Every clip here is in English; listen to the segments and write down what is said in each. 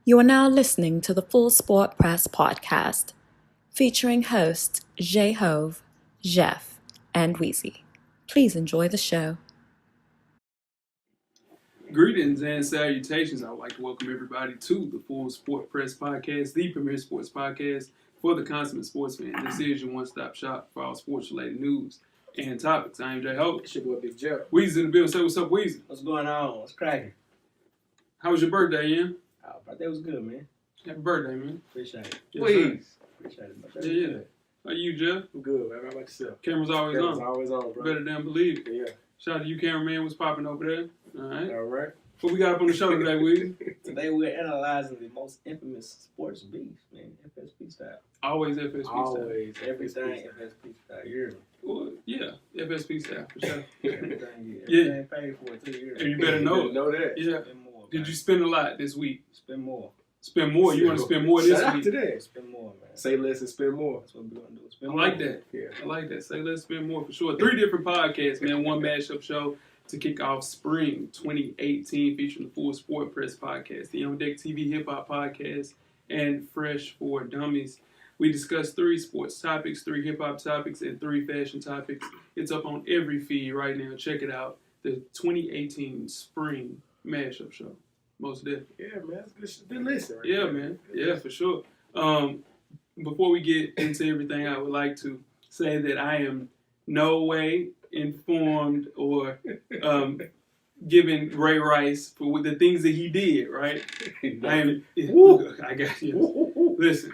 You are now listening to the Full Sport Press podcast, featuring hosts Jay Hove, Jeff, and Weezy. Please enjoy the show. Greetings and salutations. I would like to welcome everybody to the Full Sport Press podcast, the premier sports podcast for the consummate sports fan. This is your one-stop shop for all sports-related news and topics. I am Jay Hove. It's your boy Big Jeff. Weezy in the building. Say what's up, Weezy. What's going on? What's cracking? How was your birthday, Ian? Oh, birthday was good, man. Happy birthday, man. Appreciate it. Yes, Please. Appreciate it. sir. Yeah. How you, Jeff? I'm good, man. How about yourself? Camera's always Camera's on. always on, bro. Better than believe it. Yeah. Shout out to you, cameraman. What's popping over there? All right. All right. What we got up on the show today, Weezy? Today we're analyzing the most infamous sports beef, man. FSP style. Always FSP style. Always. Everything FSP style. You hear me? Well, yeah, FSP style, for sure. Everything, Yeah. Everything paid for it, too. You hear And you me? better know it. know that. Yeah. Spend more. Did man. you spend a lot this week? Spend more? Spend more. You want to spend more this Shout out week? to that. Spend more, man. Say less and spend more. That's what we're going to do. I Spend like more. that. Yeah. I like that. Say let's spend more for sure. 3 different podcasts, man. One mashup show to kick off spring 2018 featuring the Full Sport Press podcast, the On Deck TV Hip Hop podcast, and Fresh for Dummies. We discuss 3 sports topics, 3 hip hop topics, and 3 fashion topics. It's up on every feed right now. Check it out. The 2018 spring mashup show. Most definitely. Yeah, man. That's good shit. Good listen, right Yeah, there. man. Yeah, for sure. Before we get into everything, I would like to say that I am no way informed or giving Ray Rice for the things that he did, right? I am. Woo. I got you. Listen,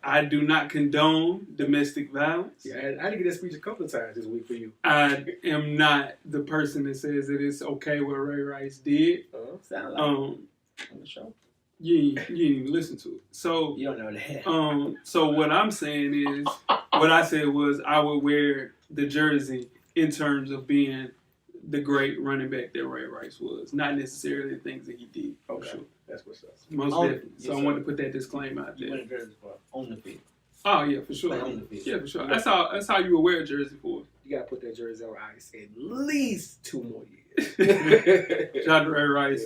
I do not condone domestic violence. Yeah, I had to get that speech a couple of times this week for you. I am not the person that says that it's okay what Ray Rice did. Sound like Um, on the show. you didn't even listen to it. So You don't know that. So what I'm saying is, what I said was I would wear the jersey in terms of being the great running back that Ray Rice was, not necessarily the things that he did. For Okay. sure. That's what's up. Most Oh, definitely. So yes, I wanted sir. to put that disclaimer out You there. win the jersey for on the field. Oh yeah, for sure. Play on the field. Yeah, for sure. That's how you would wear a jersey for. You got to put that jersey on ice at least 2 more years. Shout out to Ray Rice,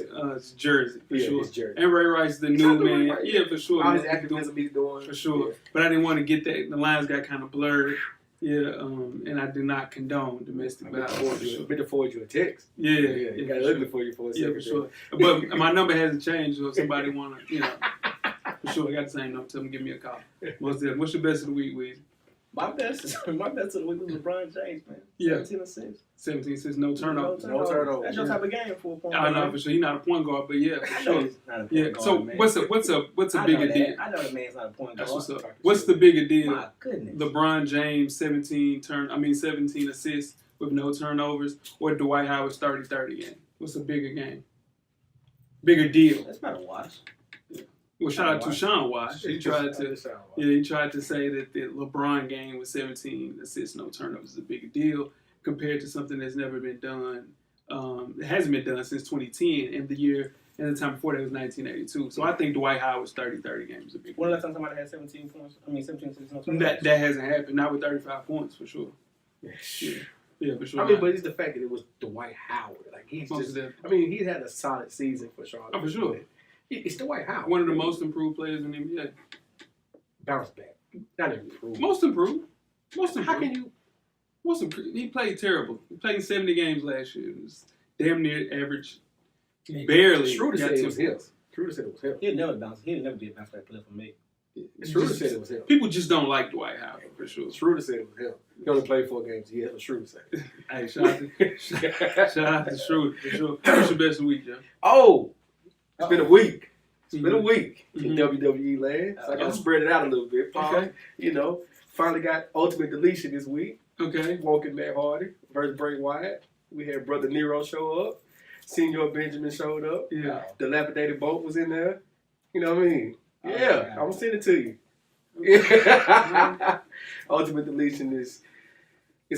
jersey for Yeah, sure. his jersey. And Ray Rice, the Shout new out to Ray man. Rice. Yeah, for sure. All his man. activism he's doing. For sure. Yeah. But I didn't want to get that. The lines got kind of blurred. Yeah, and I do not condone domestic I meant violence. to For sure. forward you a text. Yeah, You got for to sure. look for you for a Yeah, second. for sure. But my number hasn't changed, so if somebody want to, for sure, I got the same number. Tell them give me a call. Most definitely. What's your best of the week, Weezy? My best of the week was LeBron James, man. Yeah. 17 assists. 17 says no turnover. No turnover. That's your Yeah. type of game for a point I guard. know for sure. He's not a point guard, but yeah, I for know sure. he's not a point Yeah. guard, So man. what's a I bigger know deal? that. I know the man's not a point That's guard. what's up. What's the bigger deal? My goodness. LeBron James 17 assists with no turnovers, or Dwight Howard's 30-30 game? What's a bigger game? Bigger deal. That's not a wash. Well, shout out to Sean Wash. He tried to. Yeah. Yeah, he tried to say that the LeBron game with 17 assists, no turnovers is a big deal compared to something that's never been done. It hasn't been done since 2010, and the time before that was 1982. So I think Dwight Howard's 30-30 game is a big When deal. last time somebody had 17 points? 17 assists, no turnovers? That hasn't happened. Not with 35 points for sure. Yeah. Yeah, for sure. I mean, but it's the fact that it was Dwight Howard. Like he's Most just. definitely. I mean, he's had a solid season for Charlotte. Oh, for sure. But it's Dwight Howard. One of the most improved players in the NBA. Bounce back. Not improved. Most improved. How can you? He played terrible. He played in 70 games last year. It was damn near average. Barely. Schroeder got said it 10 was him. points. Schroeder said it was him. He'll never bounce. He'll never be a bounce back player for me. Schroeder said it was him. People just don't like Dwight Howard for sure. Schroeder said it was him. He only played 4 games. Yeah, that's what Schroeder said. Hey, shout out to Schroeder for sure. What's your best of the week, Jeff? Oh, it's been a week. It's been a Mhm. week in Mhm. WWE land. So I got Oh. to spread it out a little bit. Okay. Finally got Ultimate Deletion this week. Okay. Walking Matt Hardy versus Bray Wyatt. We had Brother Nero show up. Senior Benjamin showed up. Yeah. Dilapidated Boat was in there. You know what I mean? Oh, Yeah, yeah. I'm going to send it to you. Yeah. Ultimate Deletion is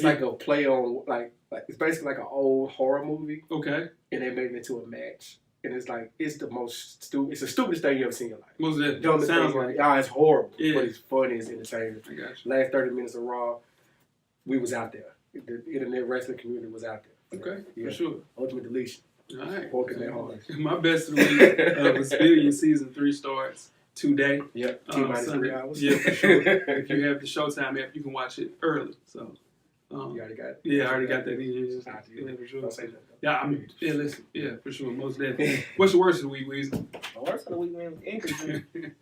like a play on, like it's basically like an old horror movie. Okay. And they made it into a match. And it's like, it's the most stupid, it's the stupidest thing you ever seen in your life. Most definitely. Dumbest Sounds thing, like. it's horrible, Yeah. but it's funny, it's entertaining. I got you. Last 30 minutes of Raw, we was out there. The internet wrestling community was out there. Okay. Yeah. For sure. Ultimate Deletion. All right. Working that hard. My best of the week was Billion Season 3 starts today. Yep. T-minus 3 Sunday. hours. Yeah, for sure. If you have the Showtime app, you can watch it early. So, You already got it? yeah, I already got that in here. Yeah, for sure. Yeah, listen. Yeah, for sure. Most definitely. What's your worst of the week, Weezy? My worst of the week, man, was injuries, man.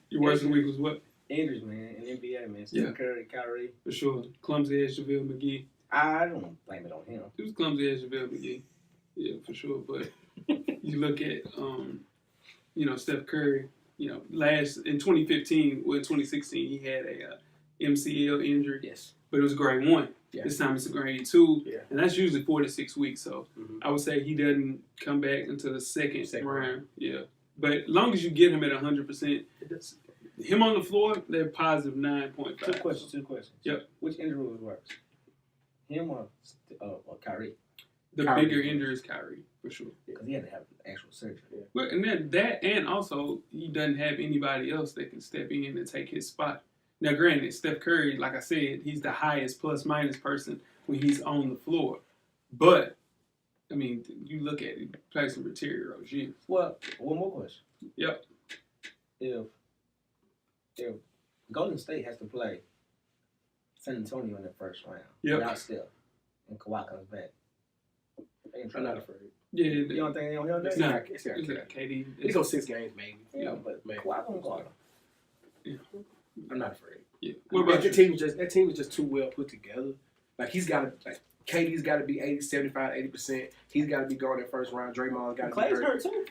Your worst of the week was what? Injuries, man, in NBA, man. Steph Curry, Kyrie. For sure. Clumsy ass JaVale McGee. I don't blame it on him. It was clumsy as JaVale McGee. Yeah, for sure. But you look at, Steph Curry, in 2015, 2016, he had a MCL injury. Yes. But it was grade 1. Yeah. This time it's a grade 2. Yeah. And that's usually 4 to 6 weeks. So I would say he doesn't come back until the second round. Yeah. But as long as you get him at 100%, him on the floor, they're positive 9.5. Two questions. Yep. Which injury was worse? Him or Kyrie? The Kyrie. bigger injury is Kyrie, for sure. Because he had to have actual surgery. Yeah. Well, and then that, and also he doesn't have anybody else that can step in and take his spot. Now, granted, Steph Curry, like I said, he's the highest plus-minus person when he's on the floor. But, I mean, you look at it, he plays some Terry Rozier. Well, one more question. Yep. If Golden State has to play San Antonio in the first round without Steph and Kawhi comes back, I'm not afraid. Yeah, you don't think he'll do It's it? not it's KD. KD. He goes 6 games, maybe. Yeah, but maybe. Kawhi gonna go. Yeah. I'm not afraid. Yeah. What about that team was just too well put together. Like he's got to KD's got to be 75, 80%. He's got to be going that first round. Draymond's got to be Clay's hurt too.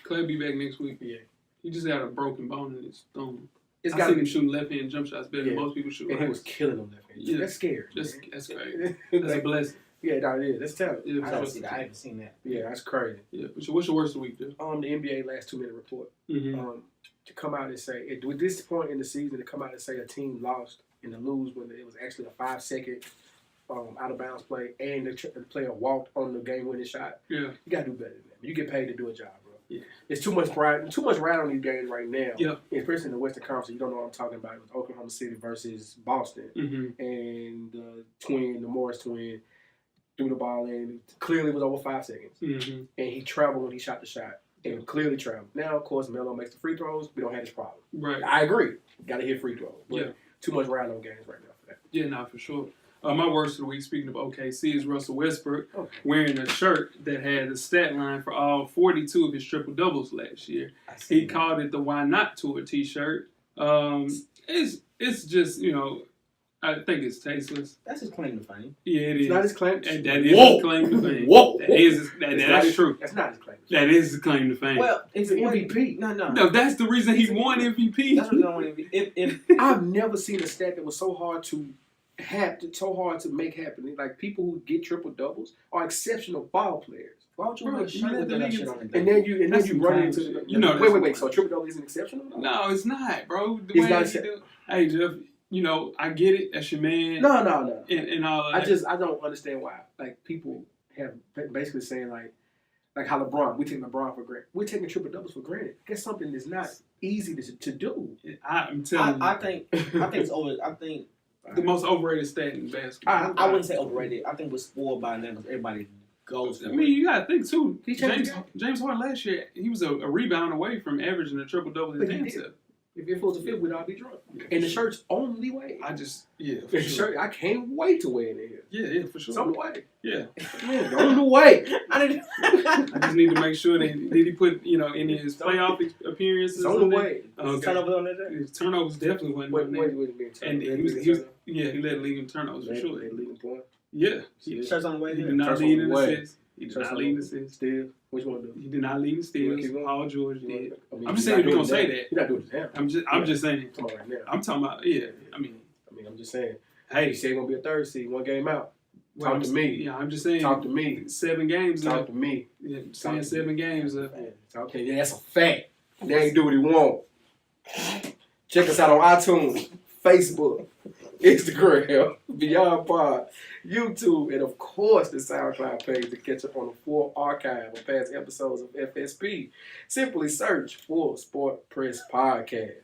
Clay be back next week. Yeah. He just got a broken bone in his thumb. It's I got seen him shooting left-hand jump shots better than most people shoot. And he was killing them left hand. Yeah. That's scary. That's crazy. That's a blessing. Yeah, that is. That's tough. Yeah, I don't see that. I haven't seen that. Yeah, that's crazy. Yeah. What's your worst of the week, dude? The NBA last 2-minute report. Mm-hmm. To come out and say, with this point in the season, to come out and say a team lost and to lose when it was actually a 5-second out of bounds play and the player walked on the game winning shot. Yeah. You got to do better than that. You get paid to do a job, bro. Yeah. It's too much pride on these games right now. Yeah. Especially in the Western Conference. You don't know what I'm talking about. It was Oklahoma City versus Boston. Mm-hmm. And the Morris twin, threw the ball in. Clearly was over 5 seconds. Mm-hmm. And he traveled when he shot the shot. And clearly traveled. Now, of course, Melo makes the free throws. We don't have this problem. Right. I agree. Got to hit free throws. But Yeah. too much ride on games right now for that. Yeah, nah, for sure. My worst of the week, speaking of OKC, is Russell Westbrook Okay. wearing a shirt that had the stat line for all 42 of his triple-doubles last year. He called it the Why Not Tour t-shirt. It's just, I think it's tasteless. That's his claim to fame. Yeah, it is. It's not his claim. And that is his claim to fame. Whoa. That's true. That's not his claim. That is his claim to fame. Well, It's an MVP. No, that's the reason he won MVP. That's what I want to be. If I've never seen a stat that was so hard to make happen. Like people who get triple doubles are exceptional ball players. why would you Bro, wear a you shirt let with the that niggas- shit on it? And then you That's some run clown into shit. wait. that's So triple double isn't exceptional? No, it's not, bro. The It's way not you do. Hey, Jeff, I get it. That's your man. No. And all of that. I don't understand why. Like people have basically saying like how LeBron, we take LeBron for granted. We're taking triple doubles for granted. That's something that's not easy to do. I'm telling I you. think it's over. I think The most overrated stat in basketball. I wouldn't say overrated. I think we're spoiled by that because everybody goes. I mean, you gotta think too. He changed James Harden last year, he was a rebound away from averaging a triple double his But he damn did. self. If it was a fifth, we'd all be drunk. And the shirt's on the way. I just for The sure. shirt, I can't wait to wear it in here. Yeah, for sure. It's on the way. Yeah, Man, on the way. I didn't. I just need to make sure that did he put any of his playoff appearances It's on the in there? way. Okay. Turnovers on that. His turnovers definitely wasn't on there. Wait. And he led league in turnovers for sure. They leading point. Yeah, Shirts on the way. he There. did not First lead on in the way. assists. He did not lead in assists. Still, which one do? He did not lead in You steals. wanna keep going? Paul George did. I'm I'm just saying if you gonna say that. You're not doing this now. I'm just saying. Come on right now. I'm talking about I'm just saying. hey, You say you're gonna be a third seed, one game out. well, Talk to me. Yeah, I'm just saying. Talk to me. 7 games. Talk to me. Yeah, saying 7 games. Okay, yeah, that's a fact. They ain't do what he want. Check us out on iTunes, Facebook, Instagram, Beyond Pod, YouTube, and of course the SoundCloud page to catch up on the full archive of past episodes of FSP. Simply search Full Sport Press Podcast.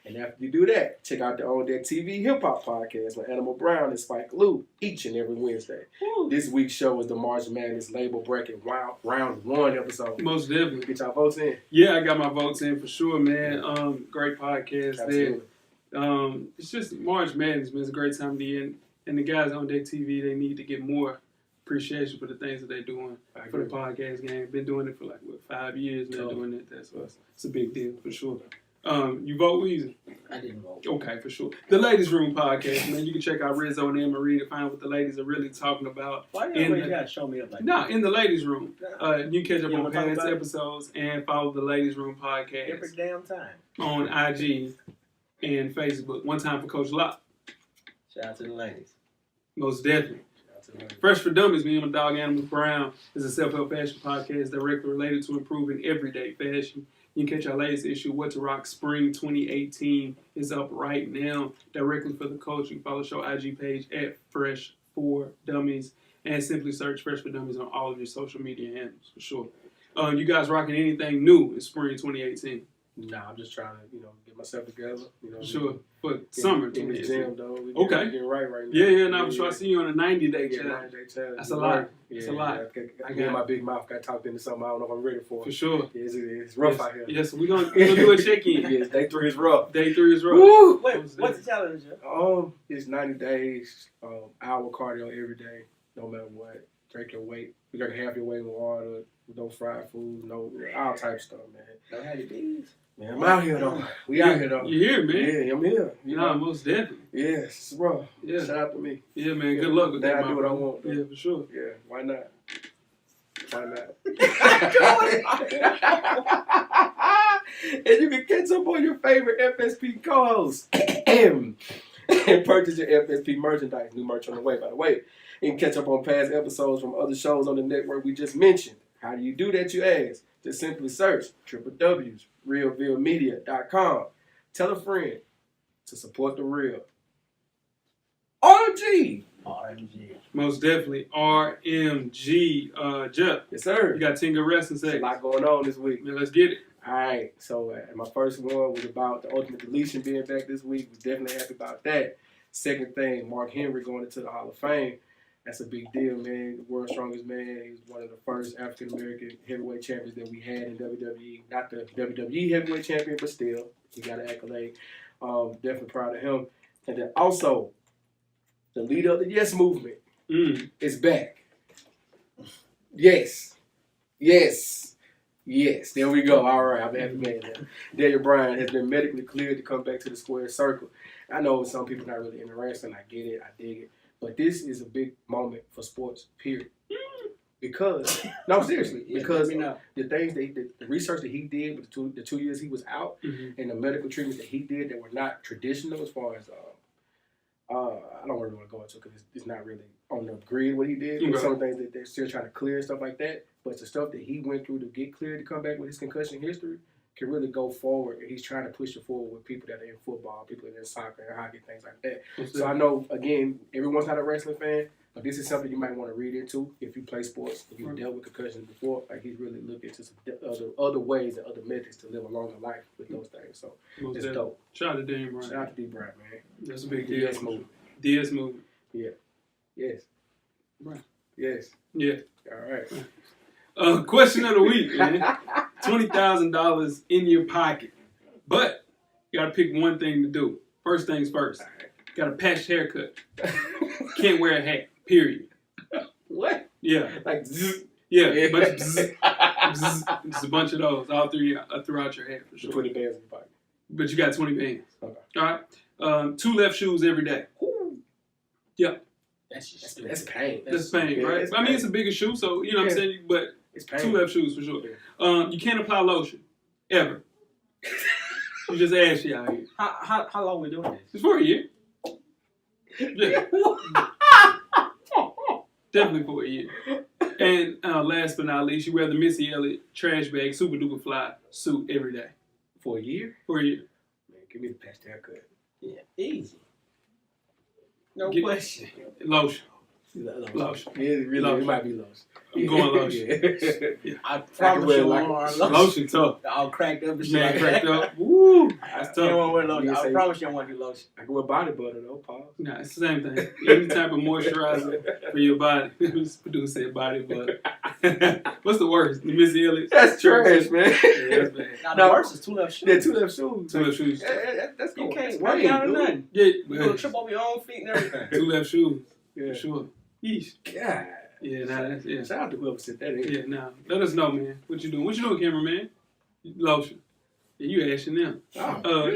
And after you do that, check out the On Deck TV Hip Hop Podcast with Animal Brown and Spike Lee each and every Wednesday. Woo. This week's show is the March Madness Label Bracket Round 1 episode. Most definitely. Get y'all votes in. Yeah, I got my votes in for sure, man. Great podcast Absolutely. there. It's just March Madness, man. It's a great time of the year. And the guys on Deck TV, they need to get more appreciation for the things that they're doing for the podcast game. Been doing it for 5 years now, doing it. It's a big deal for sure. You vote, Weezy? I didn't vote. Okay, for sure. The Ladies Room podcast, man. You can check out Rizzo and Anne-Marie to find what the ladies are really talking about. Why you gotta show me up like that? In the Ladies Room. You can catch up You on wanna talk past about it? episodes and follow the Ladies Room podcast Every damn time. on IG and Facebook. One time for Coach Locke. Shout out to the ladies. Most definitely. Shout out to the ladies. Fresh for Dummies, me and my dog Animal Brown, is a self-help fashion podcast directly related to improving everyday fashion. You can catch our latest issue, What to Rock Spring 2018, is up right now, directly for the coach. You can follow the show IG page at Fresh for Dummies and simply search Fresh for Dummies on all of your social media handles, for sure. You guys rocking anything new in spring 2018? Nah, I'm just trying to, get myself together. Sure. For summer in the 2018. gym, though. Okay. Getting right now. Yeah, for sure. I see you on a 90-day Yeah, challenge. 90-day challenge. That's a lot. Yeah, That's a lot. I got my big mouth got talked into something I don't know if I'm ready for. For sure. Yeah, it's rough out here. Yes, we're gonna do a check-in. Yes, day 3 is rough. Day 3 is rough. Woo! What's the challenge, Jeff? It's 90 days, hour cardio every day, no matter what. Drink your weight. You drink half your weight in water, no fried food, no all type of stuff, man. Don't have your bees. Man, I'm out here though. We out here though. You here, man? Yeah, I'm here. Most definitely. Yeah, it's rough. Yeah. Shout out to me. Yeah, man. Good luck with Now that. I do what I want. Though. Yeah, for sure. Yeah, why not? Why not? And you can catch up on your favorite FSP co-hosts and purchase your FSP merchandise. New merch on the way, by the way. You can catch up on past episodes from other shows on the network we just mentioned. How do you do that, you ask? Just simply search www.realvillemedia.com. Tell a friend to support the real. RMG! Most definitely. RMG. Jeff, Yes, sir. you got 10 good wrestling There's a seconds. lot going on this week. Man, let's get it. All right, so my first one was about the Ultimate Deletion being back this week. We're definitely happy about that. Second thing, Mark Henry going into the Hall of Fame. That's a big deal, man. The world's strongest man. He was one of the first African-American heavyweight champions that we had in WWE. Not the WWE heavyweight champion, but still, he got an accolade. Definitely proud of him. And then also, the leader of the Yes Movement is back. Yes. There we go. All right, I'm a happy man now. Daniel Bryan has been medically cleared to come back to the square circle. I know some people not really interested, and I get it, I dig it. But this is a big moment for sports, period. Because, no, seriously, because the things the research that he did with the 2 years he was out, and the medical treatments that he did that were not traditional as far as, I don't really want to go into it because it's not really on the grid what he did. Okay. Some things that they're still trying to clear and stuff like that. But the stuff that he went through to get cleared to come back with his concussion history can really go forward. And he's trying to push it forward with people that are in football, people that are in soccer and hockey, things like that. So I know, again, everyone's not a wrestling fan, but this is something you might want to read into if you play sports, if you've dealt with concussions before. Like, he's really looking into some other ways and other methods to live a longer life with those things. So it's dope. Shout out to Daniel Bryan. Shout out to D. Bryan, man. That's a big deal. DS movement. DS movement. Yeah. Yes. Right. Yes. Yeah. All right. Question of the week, man. $20,000 in your pocket. But you gotta pick one thing to do. First things first. Got a patched haircut. Can't wear a hat. Period. What? Yeah. Like, zzz. Yeah. But just a bunch of those all throughout your hair for sure. 20 bands in your pocket. But you got 20 bands. Okay. All right. 2 left shoes every day. Ooh. Yeah. That's pain. That's pain, right? That's I mean, pain. it's a bigger shoe, so you know what I'm saying. But It's pain. 2 left shoes for sure. Yeah. You can't apply lotion ever. You just ashy out here. How long we doing this? It's for a year. Yeah. Definitely for a year. And last but not least, you wear the Missy Elliott trash bag, super duper fly suit every day. For a year? For a year. Man, give me the patched haircut. Yeah, easy. No Get- question. Lotion. Lotion. Yeah, really, Lotion. it might be lotion. I'm going lotion. Yeah. I promise you, lotion tough. All cracked up and shit. Man, like cracked that. up. Woo, that's You don't tough. want to wear lotion. You I say- promise you don't want to do lotion. I can wear body butter though, Paul. Nah, it's the same thing. Any type of moisturizer for your body. This producer said body butter. What's the worst? The Missy Elliott? That's trash, man. Yeah, that's bad. Now, No. the worst is 2 left shoes. Yeah, 2 left shoes. 2 left shoes. That's You cool. can't work out or nothing. Yeah, You gonna man. trip over your own feet and everything. 2 left shoes. Yeah. For sure. Yeesh. God. Yeah, nah, that's, yeah. Shout out to whoever said that. Yeah, nah. Let us know, man. What you doing? What you doing, cameraman? Lotion. Yeah, you asking them. Oh,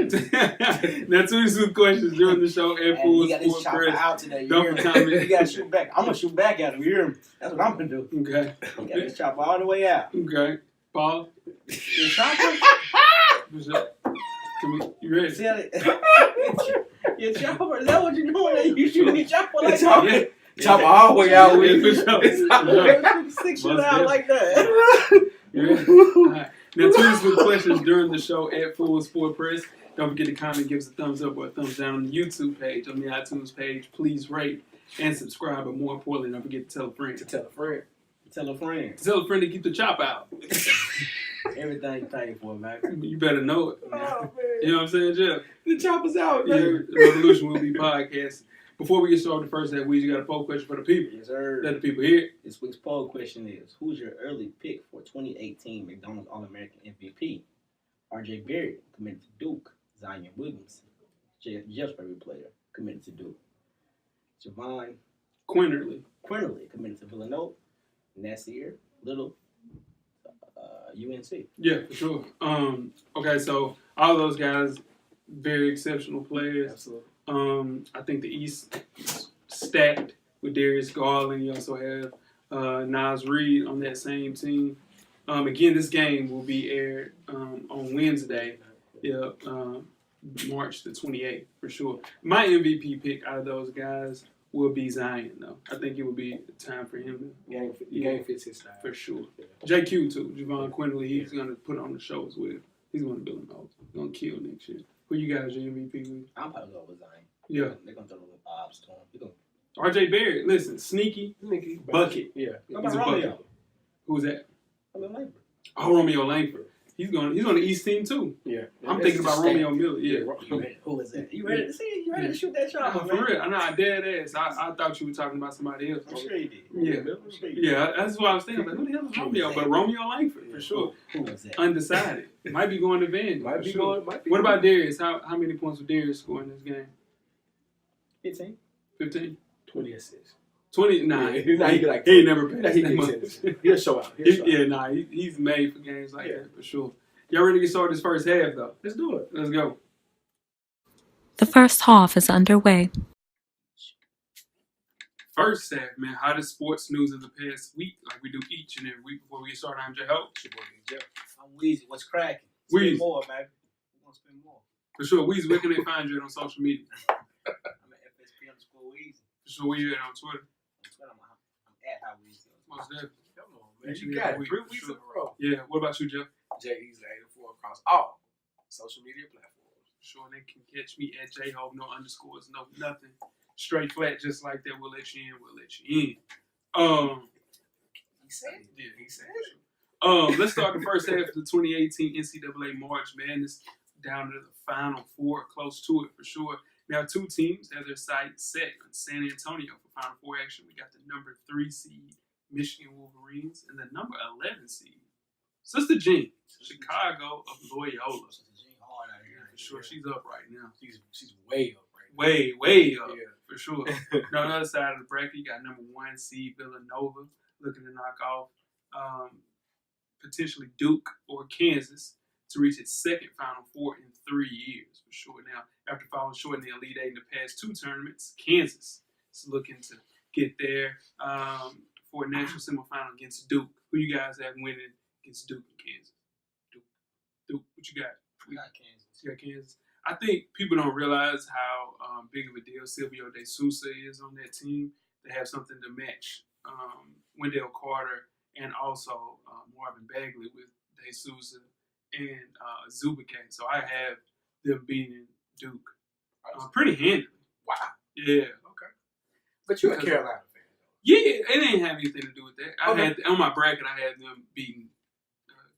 Now, tweet us with questions during the show at And Full you got this Sport chopper Press. out today. You Don't hear me? comment. You gotta shoot back. I'm gonna shoot back at him. You hear me? That's what I'm gonna do. Okay. You got this chopper all the way out. Okay. Paul. The chopper? What's up? You ready? See how your chopper? Is that what you're doing? You shooting your chopper like Chopper. that? Chopper all the way out with Yeah, you. for sure. It's all For sure. right. 6 Most shoot out like that. You ready? All right. Now, tweet us with questions during the show at Full Sport Press. Don't forget to comment, give us a thumbs up or a thumbs down on the YouTube page, on the iTunes page. Please rate and subscribe, but more importantly, don't forget to tell a friend. To tell a friend. Tell a friend. Tell a friend to keep the chop out. Everything you pay for, man. You better know it. Oh, man. You know what I'm saying, Jeff? The chopper's out, Yeah, man. Revolution will be podcast. Before we get started, the first that we got a poll question for the people. Yes, sir. Let the people hear it. This week's poll question is: who's your early pick for 2018 McDonald's All-American MVP? R.J. Barrett committed to Duke. Zion Williams, Jeff's favorite player, committed to Duke. Javon Quinterly. committed to Villanova. Nasir Little, UNC. Yeah, for sure. Okay, so all those guys, very exceptional players. Absolutely. I think the East is stacked with Darius Garland. You also have Nas Reed on that same team. Again, this game will be aired on Wednesday. Yeah, March the 28th, for sure. My MVP pick out of those guys will be Zion, though. I think it will be time for him Game fits his style. for sure. JQ, too. Javon Quinterly, he's going to put on the show as well. He's going to build him out. He's going to kill next year. Who you got as your MVP with? I'm probably going with Zion. Yeah. They're going to throw a little Bob's to him. RJ Barrett, listen, sneaky bucket. Yeah. How He's about a Romeo? bucket. Who's that? Romeo Langford. Oh, Romeo Langford. He's on the East team, too. Yeah. I'm thinking about Romeo Miller. Yeah. Who is that? You ready to see? You ready to shoot that shot? For real. I know, I dead ass. I thought you were talking about somebody else. I'm sure you did. Yeah. I'm sure you did. Yeah, that's what I was thinking. Like, who the hell is Romeo? But Romeo Langford, for sure. Who is that? Undecided. Might be going to Vandy. Might for be sure. going. Might be What going. about Darius? How many points would Darius score in this game? 15. 15? 20 assists? 20? Nah. Yeah, He like ain't never Nah, passed he that gets much. He'll show out. Yeah, nah. He's made for games like that, for sure. Y'all ready to get started this first half, though? Let's do it. Let's go. The first half is underway. First half, man. Hottest sports news of the past week, like we do each and every week before we get started. I'm Jay Ho. I'm Weezy. What's cracking? Weezy. Spend more, baby. We're going to spend more. For sure. Weezy, where can they find you on social media? I'm at FSP_Weezy. For sure, where you at on Twitter? I'm at How Weezy. Most definitely. Come on, man. You got it. 3 weeks in a row. Yeah. What about you, Jeff? J-Easley84 across all social media platforms. For sure, they can catch me at J-Hope, no underscores, no nothing. Straight flat, just like that. We'll let you in. We'll let you in. He said it. Yeah, he said it. Let's start the first half of the 2018 NCAA March Madness down to the Final Four, close to it for sure. Now, 2 teams have their sights set on San Antonio for Final Four action. We got the number 3 seed Michigan Wolverines and the number 11 seed Sister Jean, Chicago of Loyola. For sure, she's up right now. She's way up right Way up. now. Yeah. For sure. Now, on the other side of the bracket, you got number 1 seed Villanova looking to knock off potentially Duke or Kansas to reach its second Final Four in 3 years, for sure. Now, after falling short in the Elite Eight in the past 2 tournaments, Kansas is looking to get there for a national semifinal against Duke. Who you guys have winning against Duke and Kansas? Duke. What you got? We got Kansas. You got Kansas. I think people don't realize how big of a deal Silvio De Sousa is on that team. They have something to match Wendell Carter and also Marvin Bagley with De Sousa and Zubike. So I have them beating Duke pretty handily. Wow. Yeah. Okay. But you're a Carolina fan. Yeah, it didn't have anything to do with that. I Okay. had on my bracket. I had them beating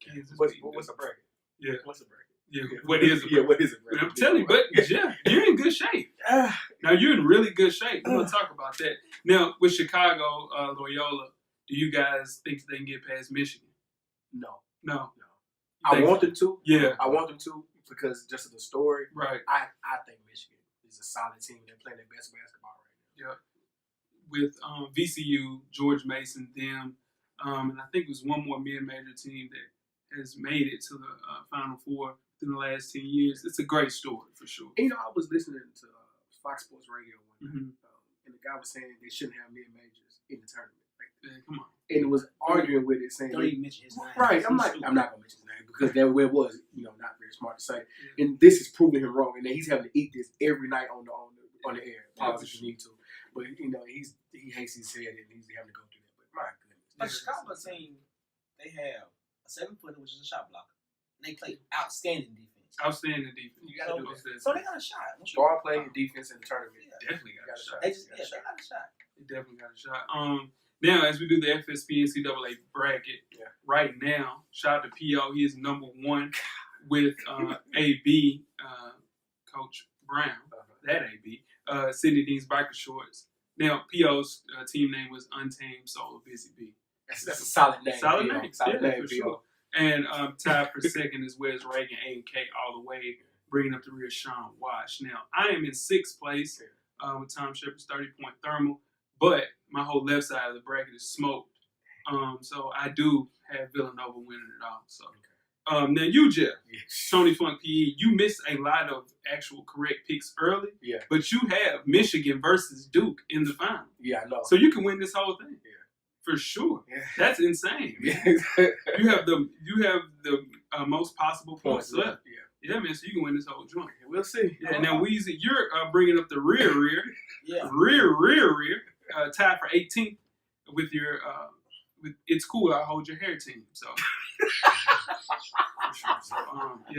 Kansas. What's beating a bracket? Yeah. What's a bracket? Yeah, what is it? Yeah, what is it? I'm telling you, but Jeff, you're in good shape. Now you're in really good shape. We're gonna talk about that. Now with Chicago, Loyola, do you guys think they can get past Michigan? No. No. I want them to. Yeah. I want them to because just of the story. Right. I think Michigan is a solid team. They're playing their best basketball right now. Yeah. With VCU, George Mason, them, and I think it was one more mid-major team that has made it to the Final Four in the last 10 years. It's a great story for sure. And, I was listening to Fox Sports Radio one night, Mm-hmm. and the guy was saying they shouldn't have mid-majors in the tournament. Yeah, come on. And was arguing with it, saying, Don't even mention his name. right, I'm not going to mention his name because that was, not very smart to say. Yeah. And this is proving him wrong, and then he's having to eat this every night on the air. Pause if you need to. But, he hates his head, and he's having to go through that. But my goodness. But Chicago team, they have a 7-footer, which is a shot blocker. And they play outstanding defense. Outstanding defense. You got to do that. So they got a shot. Ball playing defense in the tournament. Yeah. Definitely got a shot. They got a shot. They definitely got a shot. Now, as we do the FSP NCAA bracket, right now, shout out to P.O. He is number 1 with AB, Coach Brown, that AB, Sidney Dean's Biker Shorts. Now, P.O.'s team name was Untamed Soul of Busy Bee. That's a solid name. Solid name. Solid name, for sure. And tied for second is Wes Reagan, A&K, all the way, bringing up the rear Sean Wash. Now, I am in 6th place with Tom Shepard's 30-point thermal, but my whole left side of the bracket is smoked. So I do have Villanova winning it all. So now you, Jeff, Tony Funk PE, you missed a lot of actual correct picks early, but you have Michigan versus Duke in the final. Yeah, I know. So you can win this whole thing. For sure. Yeah. That's insane. You have the most possible points left. Yeah, man, so you can win this whole joint. We'll see. Yeah, now, Weezy, you're bringing up the rear. Yeah. Rear. Tied for 18th with your, with It's Cool, I Hold Your Hair team. So, for sure. So,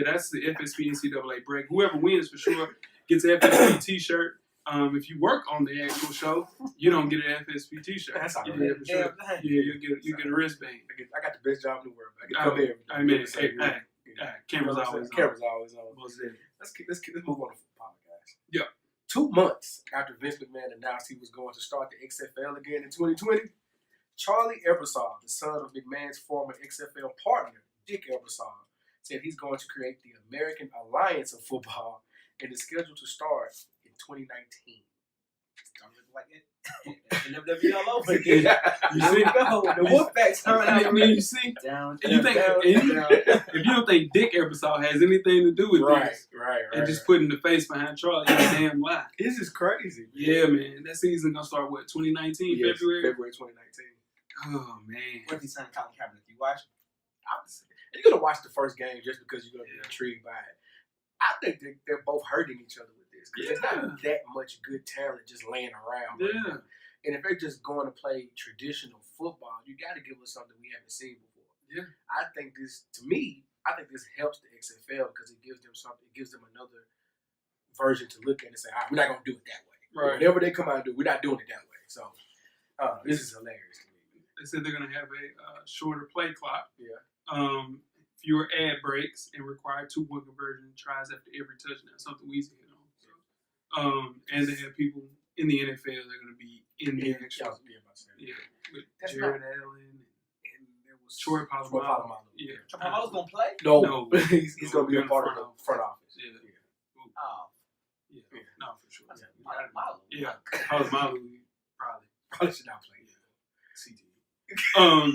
that's the FSP NCAA break. Whoever wins, for sure, gets an FSP t-shirt. If you work on the actual show, you don't get an FSP t-shirt. That's all right. Yeah, for sure. You get a wristband. I got the best job in the world. I can come here. Cameras always on. Let's move on to football, guys. Yeah. 2 months after Vince McMahon announced he was going to start the XFL again in 2020, Charlie Ebersol, the son of McMahon's former XFL partner, Dick Ebersol, said he's going to create the American Alliance of Football and is scheduled to start in 2019. Don't look like it. WWE all over again. You see? The Wolfpack's coming out. I mean, you see? Down, If you don't think Dick Ebersol has anything to do with this, and just putting the face behind Charlie, it's a damn lie. This is crazy. Yeah, man. That season gonna start, 2019, yes, February? February 2019. Oh, man. What's his son, Colin Kaepernick? You watch? You're going to watch the first game just because you're going to be intrigued by it. I think they're both hurting each other with this because there's not that much good talent just laying around. Yeah. And if they're just going to play traditional football, you got to give us something we haven't seen before. Yeah. I think this helps the XFL because it gives them something. It gives them another version to look at and say, all right, we're not going to do it that way. Right. Whatever they come out and do, we're not doing it that way. So this is hilarious to me. They said they're going to have a shorter play clock. Yeah. Fewer ad breaks and require 2-point conversion tries after every touchdown. Something we hit on. So, and they have people in the NFL that are going to be in the actual. With Jared Allen and there was Troy Polamalu. Yeah. Troy Polamalu's going to play? No. He's going to be a part of the front office. Yeah. Oh. Yeah. No, for sure. Polamalu. Yeah. Polamalu probably should not play. CT.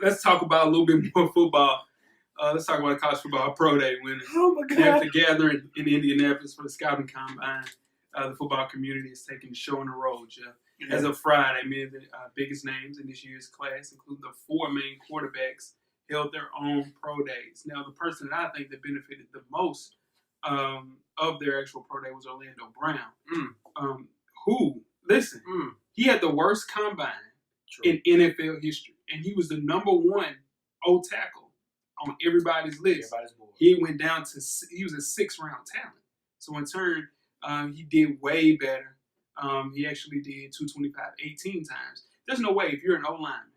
Let's talk about a little bit more football. Let's talk about college football pro day winners. Oh my God! After gathering in Indianapolis for the scouting combine, the football community is taking the show on the road, Jeff. Yeah. As of Friday, many of the biggest names in this year's class, including the 4 main quarterbacks, held their own pro days. Now, the person that I think that benefited the most of their actual pro day was Orlando Brown, who, listen, he had the worst combine in NFL history, and he was the number 1 O tackle on everybody's list. He went down to, he was a 6th round talent. So in turn, he did way better He actually did 225 18 times. There's no way if you're an O-lineman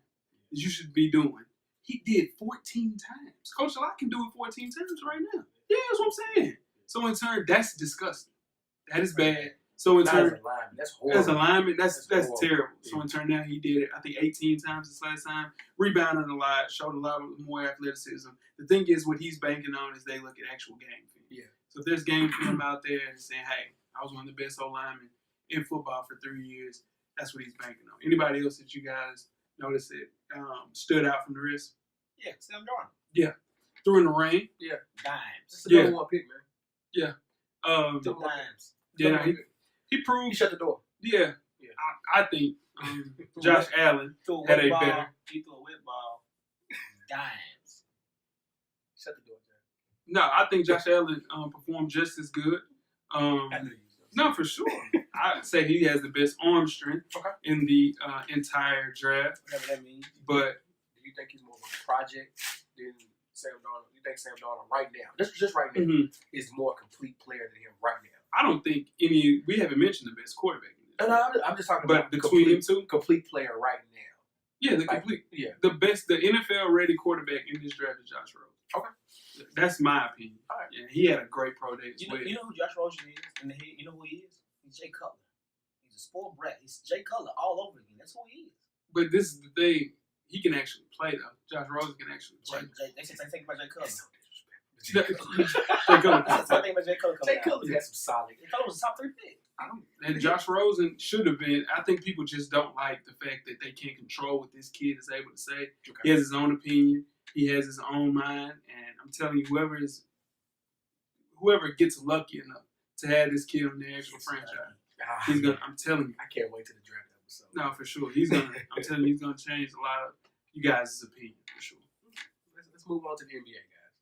that you should be doing. He did 14 times. Coach Lott can do it 14 times right now. Yeah, that's what I'm saying. So in turn, that's disgusting. That is bad. So in turn, that's horrible. as a lineman, that's horrible. terrible. Yeah. So in turn, now he did it, I think 18 times this last time. Rebounded a lot, showed a lot more athleticism. The thing is, what he's banking on is they look at actual game film. Yeah. So if there's game film out there and saying, hey, I was one of the best O-linemen in football for 3 years, that's what he's banking on. Anybody else that you guys noticed that stood out from the rest? Yeah, Sam Darnold. Yeah. Threw in the rain. Yeah. Dimes. It's the number one pick, man. Yeah. Dimes. Yeah, he proved. He shut the door. Yeah. I think Josh Allen had a better. He threw a whip ball. Dimes. Shut the door, Jack. No, I think Josh Allen performed just as good. I knew you was gonna say No, for sure. I'd say he has the best arm strength in the entire draft. Whatever that means. But do you think he's more of a project than Sam Darnold? You think Sam Darnold right now, just right now, is more complete player than him right now? I don't think we haven't mentioned the best quarterback in this. No, I'm just talking But about between them two, complete player right now. yeah, the best, the NFL ready quarterback in this draft is Josh Rosen. Okay. That's my opinion. All right. Yeah, he had a great pro day as well. You know who Josh Rosen is in the head? You know who he is? He's Jay Cutler. He's a spoiled brat. He's Jay Cutler all over again. That's who he is. But this is the thing. He can actually play, though. Josh Rosen can actually play. They say think about Jay Cutler. Jay Cutler. That's my thing about Jay Cutler. Jay Cutler's got some solid. Jay Cutler was a top 3 pick. And Josh Rosen should have been. I think people just don't like the fact that they can't control what this kid is able to say. Okay. He has his own opinion. He has his own mind. And I'm telling you, whoever gets lucky enough to have this kid on their actual franchise, he's gonna. I'm telling you. I can't wait to the draft episode. No, for sure. He's gonna. I'm telling you, he's gonna change a lot of you guys' opinion for sure. Let's move on to the NBA, guys.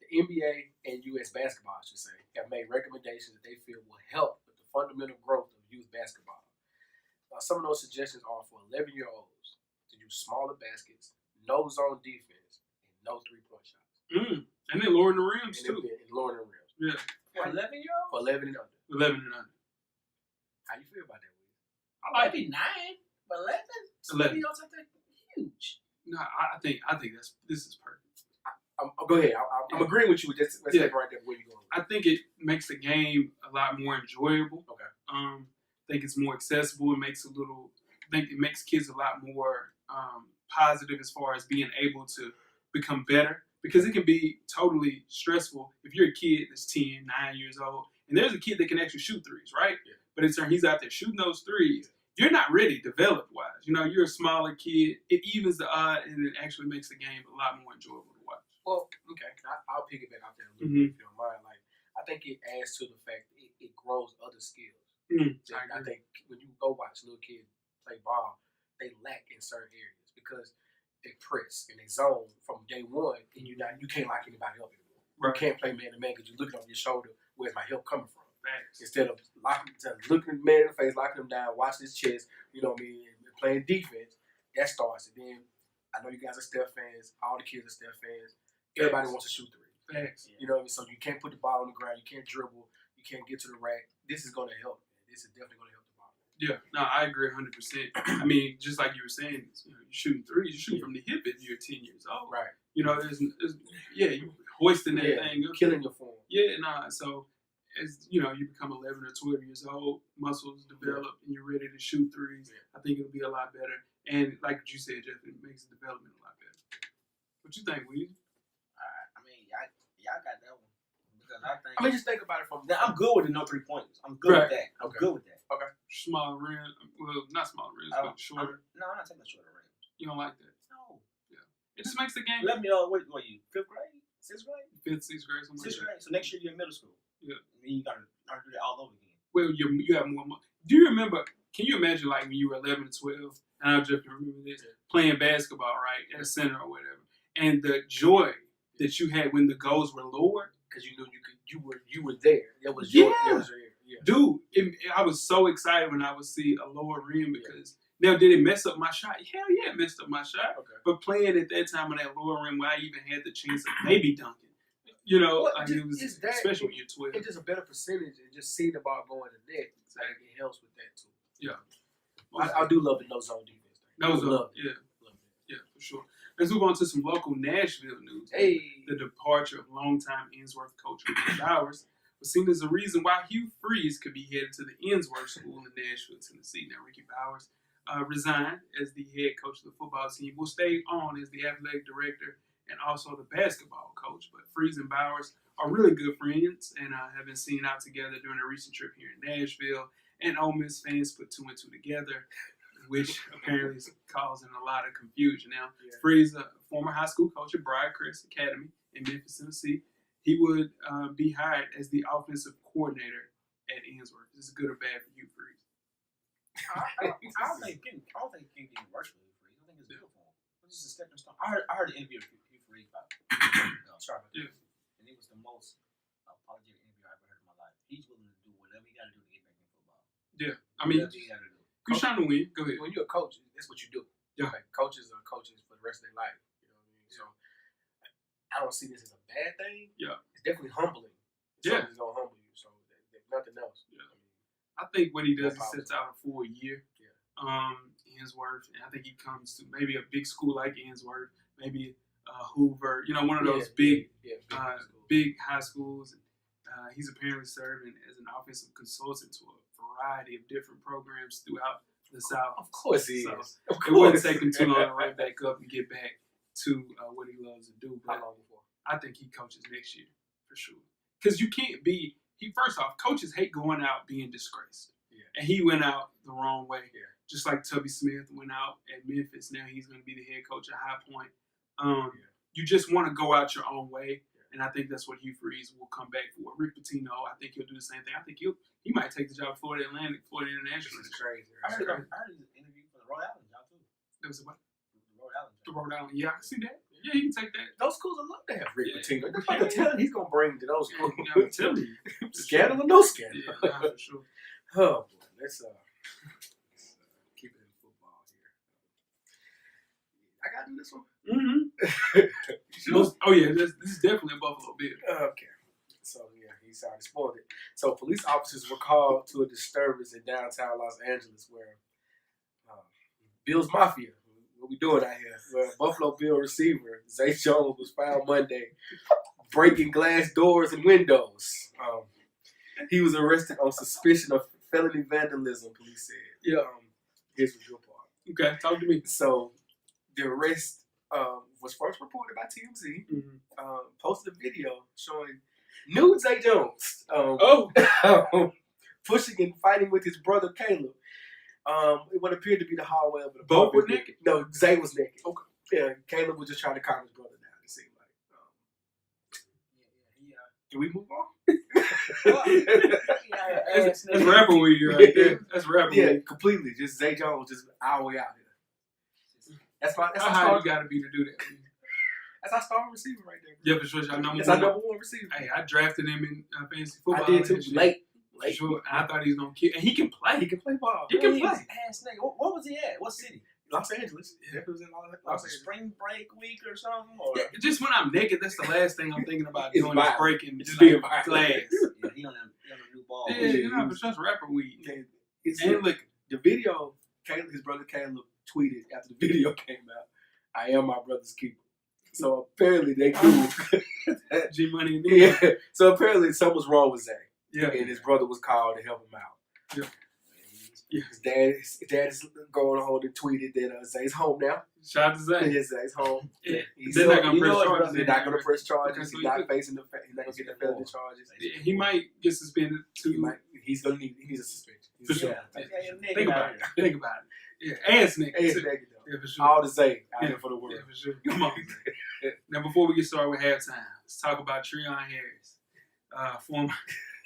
The NBA and U.S. basketball, I should say, have made recommendations that they feel will help with the fundamental growth of youth basketball. Some of those suggestions are for 11-year-olds to use smaller baskets, no zone defense, and no three-point shots. And then lowering the rims too. And lowering the rims. Yeah. For 11-year-old? For 11 and under. 11 and under. How you feel about that, Will? I like it. Maybe 9, but 11? 11. I think huge. No, I think this is perfect. Go ahead. I'm agreeing with you. Let's take right there where you're going. I think it makes the game a lot more enjoyable. Okay. I think it's more accessible. I think it makes kids a lot more positive as far as being able to become better. Because it can be totally stressful if you're a kid that's 10, 9 years old, and there's a kid that can actually shoot threes, right? Yeah. But in turn, he's out there shooting those threes. You're not ready developed-wise. You're a smaller kid. It evens the odd, and it actually makes the game a lot more enjoyable to watch. Well, okay. I'll piggyback out there a little bit if you don't mind. Like, I think it adds to the fact it grows other skills. I think when you go watch little kids play ball, they lack in certain areas because they press and they zone from day one, and you can't lock anybody up anymore. Right. You can't play man to man because you're looking over your shoulder. Where's my help coming from? Thanks. Instead of looking the man in the face, locking him down, watching his chest, and playing defense, that starts. And then I know you guys are Steph fans. All the kids are Steph fans. Everybody wants to shoot threes. Thanks. You know what I mean? So you can't put the ball on the ground. You can't dribble. You can't get to the rack. This is going to help. This is definitely going to help the ball. Yeah, no, I agree 100%. I mean, just like you were saying, you're shooting threes. You shoot from the hip if you're 10 years old. Right. You hoisting that thing up. Killing your form. Yeah, so as you become 11 or 12 years old, muscles develop, and you're ready to shoot threes. Yeah. I think it'll be a lot better. And like you said, Jeff, it makes the development a lot better. What you think, Weezy? I mean, y'all got that one. Because I mean, just think about it from. I'm good with the no 3-pointers. I'm good with that. I'm good with that. Okay. Small rim. Well, not small rims, but shorter. I'm not taking the shorter rims. You don't like that? No. Yeah. It just makes the game. Let me know. What you? 5th grade? 6th grade? 5th, 6th grade, something like that. 6th grade. So next year you're in middle school. Yeah. And then you gotta do that all over again. Well, you have more. Do you remember? Can you imagine like when you were 11 and 12? And I just remember this playing basketball, right, at a center or whatever, and the joy that you had when the goals were lowered because you knew you were there. That was your area. Yeah. Dude, I was so excited when I would see a lower rim because now did it mess up my shot? Hell yeah, it messed up my shot. Okay. But playing at that time on that lower rim where I even had the chance of maybe dunking, You know, Well, it was just that, especially when you're 12. It's just a better percentage and just seeing the ball go in the net. Exactly. It helps with that too. Yeah. I do love the no zone defense. Love it. Love Yeah, for sure. Let's move on to some local Nashville news. Hey. The departure of longtime Ainsworth coach Ricky Bowers was seen as a reason why Hugh Freeze could be headed to the Ainsworth School in Nashville, Tennessee. Now, Ricky Bowers resigned as the head coach of the football team, will stay on as the athletic director and also the basketball coach. But Freeze and Bowers are really good friends and have been seen out together during a recent trip here in Nashville. And Ole Miss fans put two and two together, which apparently is causing a lot of confusion. Now, Freeze, a former high school coach at Briarcrest Academy in Memphis, Tennessee, he would be hired as the offensive coordinator at Ainsworth. Is this good or bad for Hugh Freeze? I don't think it can get worse for Hugh Freeze. I think it's good for him. It's just a stepping stone. I heard the interview with Hugh Freeze about and it was the most apologetic interview I ever heard in my life. He's willing to do whatever he got to do to get back in football. Yeah, I mean, whatever he got to do. You're trying to win. Go ahead. When you're a coach, that's what you do. Yeah. Like, coaches are coaches for the rest of their life. You know what I mean? So I don't see this as a bad thing. Yeah. It's definitely humbling. Yeah. Something's gonna humble you. So nothing else. Yeah. I think what he does is sets out a full year. Yeah. Ainsworth, and I think he comes to maybe a big school like Ainsworth, maybe Hoover. You know, one of those big high schools. He's apparently serving as an offensive consultant to a variety of different programs throughout the South. Of course he So is. Of it wouldn't course. take him too long to ramp back up and get back to what he loves to do. But How long before? I think he coaches next year for sure. Because you can't be. First off, coaches hate going out being disgraced. Yeah. And he went out the wrong way. Yeah. Just like Tubby Smith went out at Memphis. Now he's going to be the head coach at High Point. You just want to go out your own way. And I think that's what Hugh Freeze will come back for. Rick Pitino, I think he'll do the same thing. I think he might take the job of Florida Atlantic, Florida International. This is crazy. I heard his interview for the Rhode Island job too. That was what? The Rhode Island The job. Rhode Island. Yeah, I can see that. Yeah, he can take that. Those schools would love to have Rick Yeah. Pitino. That's like a talent he's gonna bring to those schools. Yeah, I'm telling you. Scandal or no scandal. Yeah, nah, for sure. Oh boy, let's keep it in football here. I gotta do this one. Oh yeah, this is definitely a Buffalo Bill. Okay. So yeah, he's already spoiled it. So police officers were called to a disturbance in downtown Los Angeles where Bill's Mafia, what we doing out here, where Buffalo Bill receiver Zay Jones was found Monday breaking glass doors and windows. He was arrested on suspicion of felony vandalism, police said. Yeah. Here's the real part. Okay, talk to me. So the arrest was first reported by TMZ. Posted a video showing nude Zay Jones pushing and fighting with his brother Caleb. It would appear to be the hallway of the Both were apartment. naked? No, Zay was naked. Okay. Yeah, Caleb was just trying to calm his brother down, it seemed like. Can we move on? That's rapper weed right there. That's rapper Yeah, weed. completely. Just Zay Jones just our way out here. That's How our high star. you gotta be to do that? That's our star receiver right there. Yeah, for sure. Our number That's one. our number one receiver. Hey, I drafted him in fantasy football. I did too. last year. Late. For sure. And I thought he was gonna kill. And he can play. He can play ball. He can play. Ass nigga. What was he at? What city? Los Angeles. Yeah, it was in Los Angeles. Spring break week or something? Or? Yeah, just when I'm naked, that's the last thing I'm thinking about It's doing is violent. breaking It's just being like violent. glass. Yeah, he on a new ball. Yeah, you know, but that's rapper weed. It's And look, the video, Caleb, his brother Caleb tweeted after the video came out, I am my brother's keeper. So apparently they knew. G Money and Yeah. So apparently something was wrong with Zay. Yeah. And his brother was called to help him out. Yeah. Yeah. His dad is going on and tweeted that Zay's home now. Shout out to Zay. Yeah, Zay's home. Yeah. He's They're not gonna you press know charges. They're not going to press charges. Okay, so he's not he facing he's not going to get the felony charges. Yeah, he might get suspended too. He needs a suspension. For sure. Yeah. Think about it. Think about it. Yeah, ass nigga. Hey, too. nigga, though. Yeah, for sure. All the Zay out Yeah. here for the world. Yeah, for sure. Come on. Now, before we get started with halftime, let's talk about Treon Harris, former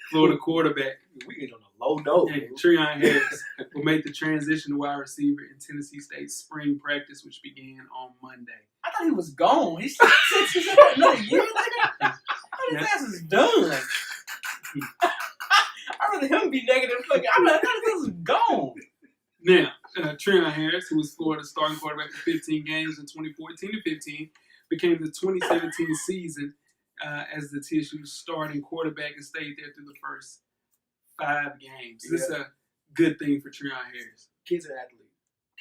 Florida quarterback. We get on a low note. Yeah, Treon Harris will make the transition to wide receiver in Tennessee State's spring practice, which began on Monday. I thought he was gone. He's another year. I thought his ass is done. I'd rather him be negative. I thought his ass was gone. Now, Treon Harris, who was Florida's starting quarterback for 15 games in 2014 to 15, became the 2017 season as the TSU starting quarterback and stayed there through the first 5 games. This is a good thing for Treon Harris. Kid's an athlete.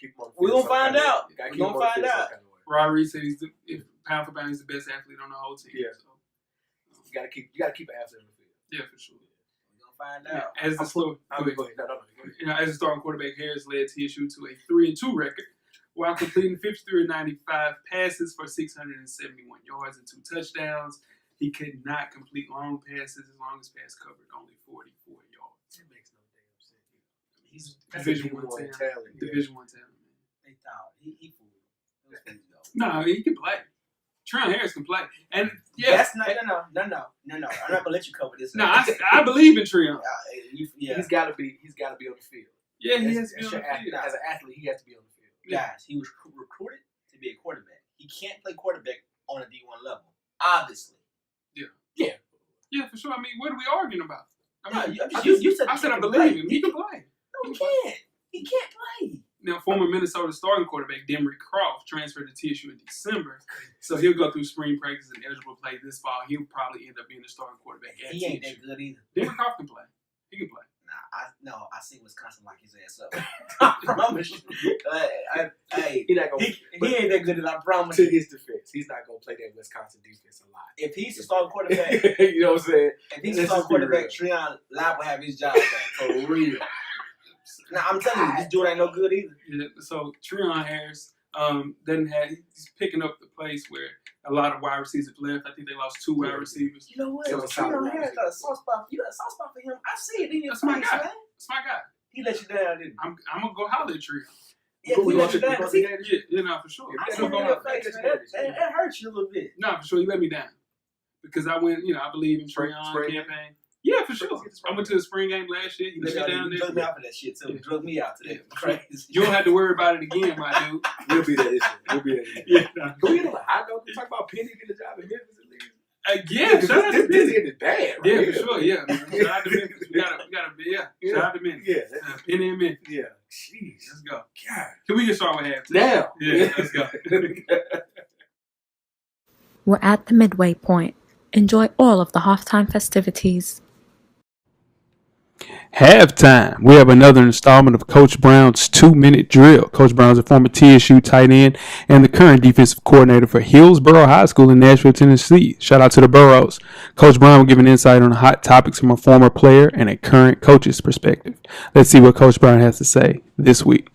Keep him on the We're field gonna find some kind of out. way. Gotta We're keep him gonna on the find field some out. kind of way. Rory said if pound for pound, he's the best athlete on the whole team. Yeah. So, You gotta keep an athlete on the field. yeah, for sure. We're gonna find Yeah, out. as the Go ahead. No. as the starting quarterback, Harris led TSU to a 3-2 record while completing 53 of 95 passes for 671 yards and 2 touchdowns. He could not complete long passes. His longest pass covered only 44 yards. That makes no damn sense. He's That's Division a One D1 talent. yeah. Division One talent. They thought he fooled. Those things go. No, he can play. Treon Harris can play, and yeah, That's not no. I'm not gonna let you cover this. no, I believe in Treon. Yeah. He's gotta be on the field. Yeah, he That's- has to be on that's the your athlete. field. As an athlete, he has to be on the field. Guys, he was recruited to be a quarterback. He can't play quarterback on a D1 level, obviously. Yeah, for sure. I mean, what are we arguing about? I mean, You said I said I he can believe play. him. He can play. No, he can't. He can't play. Now, former Minnesota starting quarterback Demery Croft transferred to TSU in December, so he'll go through spring practice and eligible to play this fall. He'll probably end up being the starting quarterback at He ain't TSU. that good either. Demery Croft can play. He can play. I see Wisconsin lock his ass up. I promise you. Hey, He's not gonna. he ain't that good, I promise To you. his defense, he's not gonna play that Wisconsin defense a lot. If he's the starting quarterback, You know what I'm saying? if he's the Let's starting just be quarterback, real. Treon Lott will have his job back. For real. Now, I'm telling you, this dude ain't no good either. Yeah, so Treon Harris he's picking up the place where a lot of wide receivers left. I think they lost 2 wide receivers. You know what? It was a solid Treon Harris round. got a soft spot. You got a soft spot for him. I see it in your That's my face, guy. man. That's my guy. He let you down, didn't he? I'm gonna go holler at Treon. Yeah, We he let gonna you check- down. we 'cause he- gonna Yeah, for sure. Yeah, I that's see it in gonna your happen. face, That's man. gonna That hurts you a little bit. No, for sure. You let me down because I went. I believe in Treon Spring. campaign. Yeah, for sure. I went to the spring game last year. He You let me down drug me there. out for that shit, too. Yeah. You drug me out to that. Yeah. Crazy. You don't have to worry about it again, my dude. We'll be that issue. Yeah, Can we get on a high note to talk about Penny getting a job in Memphis at least? yeah. Shout out to This Penny. ended bad, right? Yeah, for sure. Yeah, man. Shout out to Memphis. We gotta. Yeah. Shout out to Memphis. Yeah. Penny and Memphis. Yeah. Jeez. Let's go. God. Can we get started with halftime? Now. Yeah, let's go. We're at the midway point. Enjoy all of the halftime festivities. Halftime. We have another installment of Coach Brown's 2-minute drill. Coach Brown's a former TSU tight end and the current defensive coordinator for Hillsborough High School in Nashville, Tennessee. Shout out to the Burrows. Coach Brown will give an insight on hot topics from a former player and a current coach's perspective. Let's see what Coach Brown has to say this week.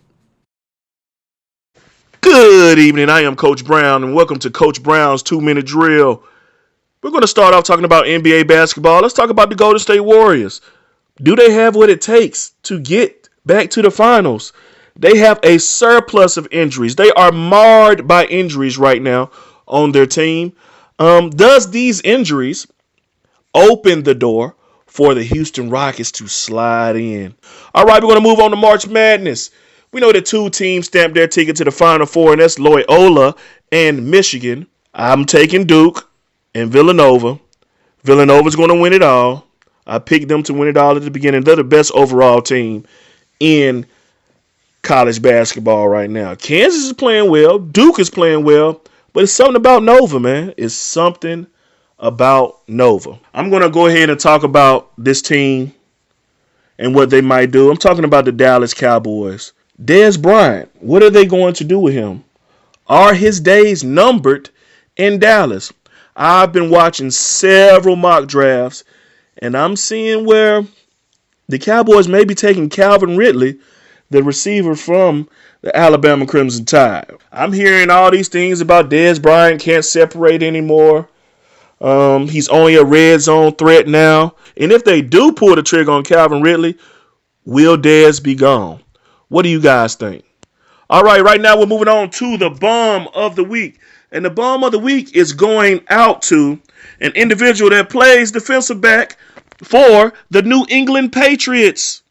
Good evening. I am Coach Brown, and welcome to Coach Brown's 2-minute drill. We're going to start off talking about NBA basketball. Let's talk about the Golden State Warriors. Do they have what it takes to get back to the finals? They have a surplus of injuries. They are marred by injuries right now on their team. Does these injuries open the door for the Houston Rockets to slide in? All right, we're going to move on to March Madness. We know that 2 teams stamped their ticket to the Final Four, and that's Loyola and Michigan. I'm taking Duke and Villanova. Villanova's going to win it all. I picked them to win it all at the beginning. They're the best overall team in college basketball right now. Kansas is playing well. Duke is playing well. But it's something about Nova, man. It's something about Nova. I'm going to go ahead and talk about this team and what they might do. I'm talking about the Dallas Cowboys. Dez Bryant, what are they going to do with him? Are his days numbered in Dallas? I've been watching several mock drafts, and I'm seeing where the Cowboys may be taking Calvin Ridley, the receiver from the Alabama Crimson Tide. I'm hearing all these things about Dez Bryant can't separate anymore. He's only a red zone threat now. And if they do pull the trigger on Calvin Ridley, will Dez be gone? What do you guys think? All right, right now we're moving on to the bum of the week. And the bum of the week is going out to an individual that plays defensive back for the New England Patriots.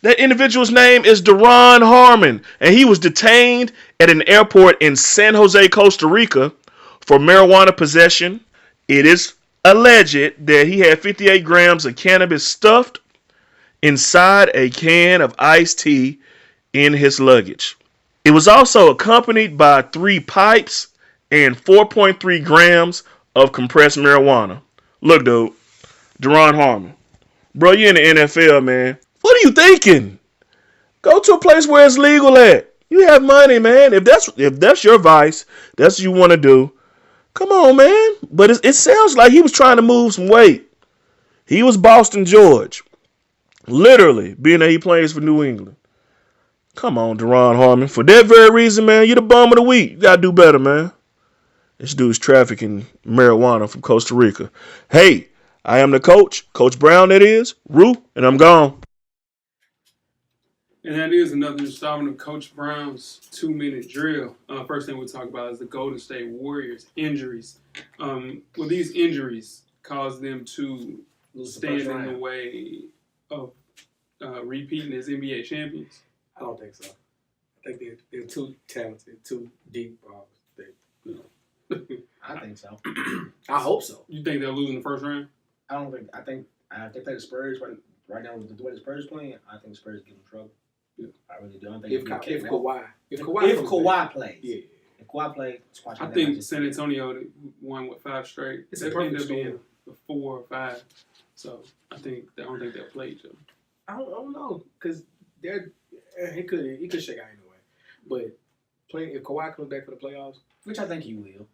That individual's name is Deron Harmon, and he was detained at an airport in San Jose, Costa Rica for marijuana possession. It is alleged that he had 58 grams of cannabis stuffed inside a can of iced tea in his luggage. It was also accompanied by 3 pipes and 4.3 grams of compressed marijuana. Look, dude, Deron Harmon. Bro, you in the NFL, man. What are you thinking? Go to a place where it's legal at. You have money, man. If that's your vice, that's what you want to do. Come on, man. But it sounds like he was trying to move some weight. He was Boston George. Literally, being that he plays for New England. Come on, Deron Harmon. For that very reason, man, you're the bum of the week. You gotta do better, man. This dude's trafficking marijuana from Costa Rica. Hey, I am the coach, Coach Brown, that is, Rue, and I'm gone. And that is another installment of Coach Brown's 2-minute drill. First thing we'll talk about is the Golden State Warriors injuries. Will these injuries cause them to stand in the way of repeating as NBA champions? I don't think so. I think they're too talented, too deep. I think so. I hope so. You think they'll lose in the first round? I think if they play the Spurs right now with the way the Spurs playing, I think the Spurs give them trouble. Yeah. I really do. I don't think If Kawhi plays. Yeah. If Kawhi plays, I think San Antonio won with 5 straight. It's a They perfect end up being storm. a 4 or 5. So I don't think they'll play each other. I don't know, because he could shake out anyway. But if Kawhi comes back for the playoffs, which I think he will.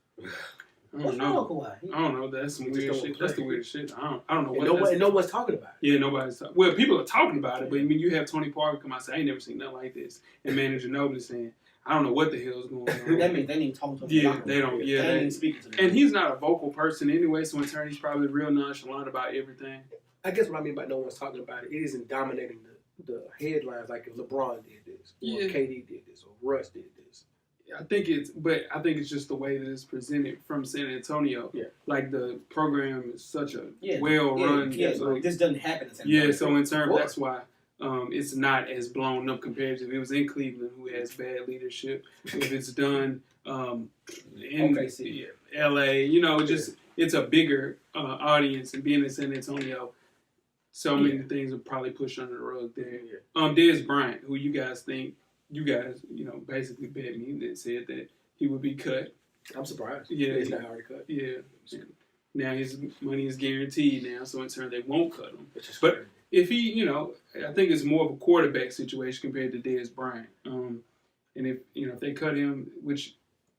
I What's don't wrong know. with Kawhi? I don't know. That's some He weird just shit. don't That's play. the weirdest shit. I don't know and what. no one's talking about it. Yeah, nobody's talking. Well, people are talking about it, but I mean, you have Tony Parker come out and say, "I ain't never seen nothing like this," and Manager Ginobili saying, "I don't know what the hell's going on." That means they need to talk to him. Yeah, they don't. Yeah, they need to speak to them. and he's not a vocal person anyway, so in turn, he's probably real nonchalant about everything. I guess what I mean by no one's talking about it isn't dominating the headlines like if LeBron did this, or Yeah. KD did this, or Russ did this. I think it's just the way that it's presented from San Antonio. Yeah. Like the program is such a Yeah, well run. Yeah, like, this doesn't happen in San yeah, Antonio. so in turn, Cool. that's why it's not as blown up compared to if it was in Cleveland, who has bad leadership. If it's done in OKC. LA, it's a bigger audience, and being in San Antonio, so many things are probably pushed under the rug there. Yeah. Dez Bryant, who you guys, basically bet me that said that he would be cut. I'm surprised. Yeah, He's not already cut. Yeah. Now his money is guaranteed now, so in turn they won't cut him. Which is But crazy. if he, I think it's more of a quarterback situation compared to Dez Bryant. And if they cut him, which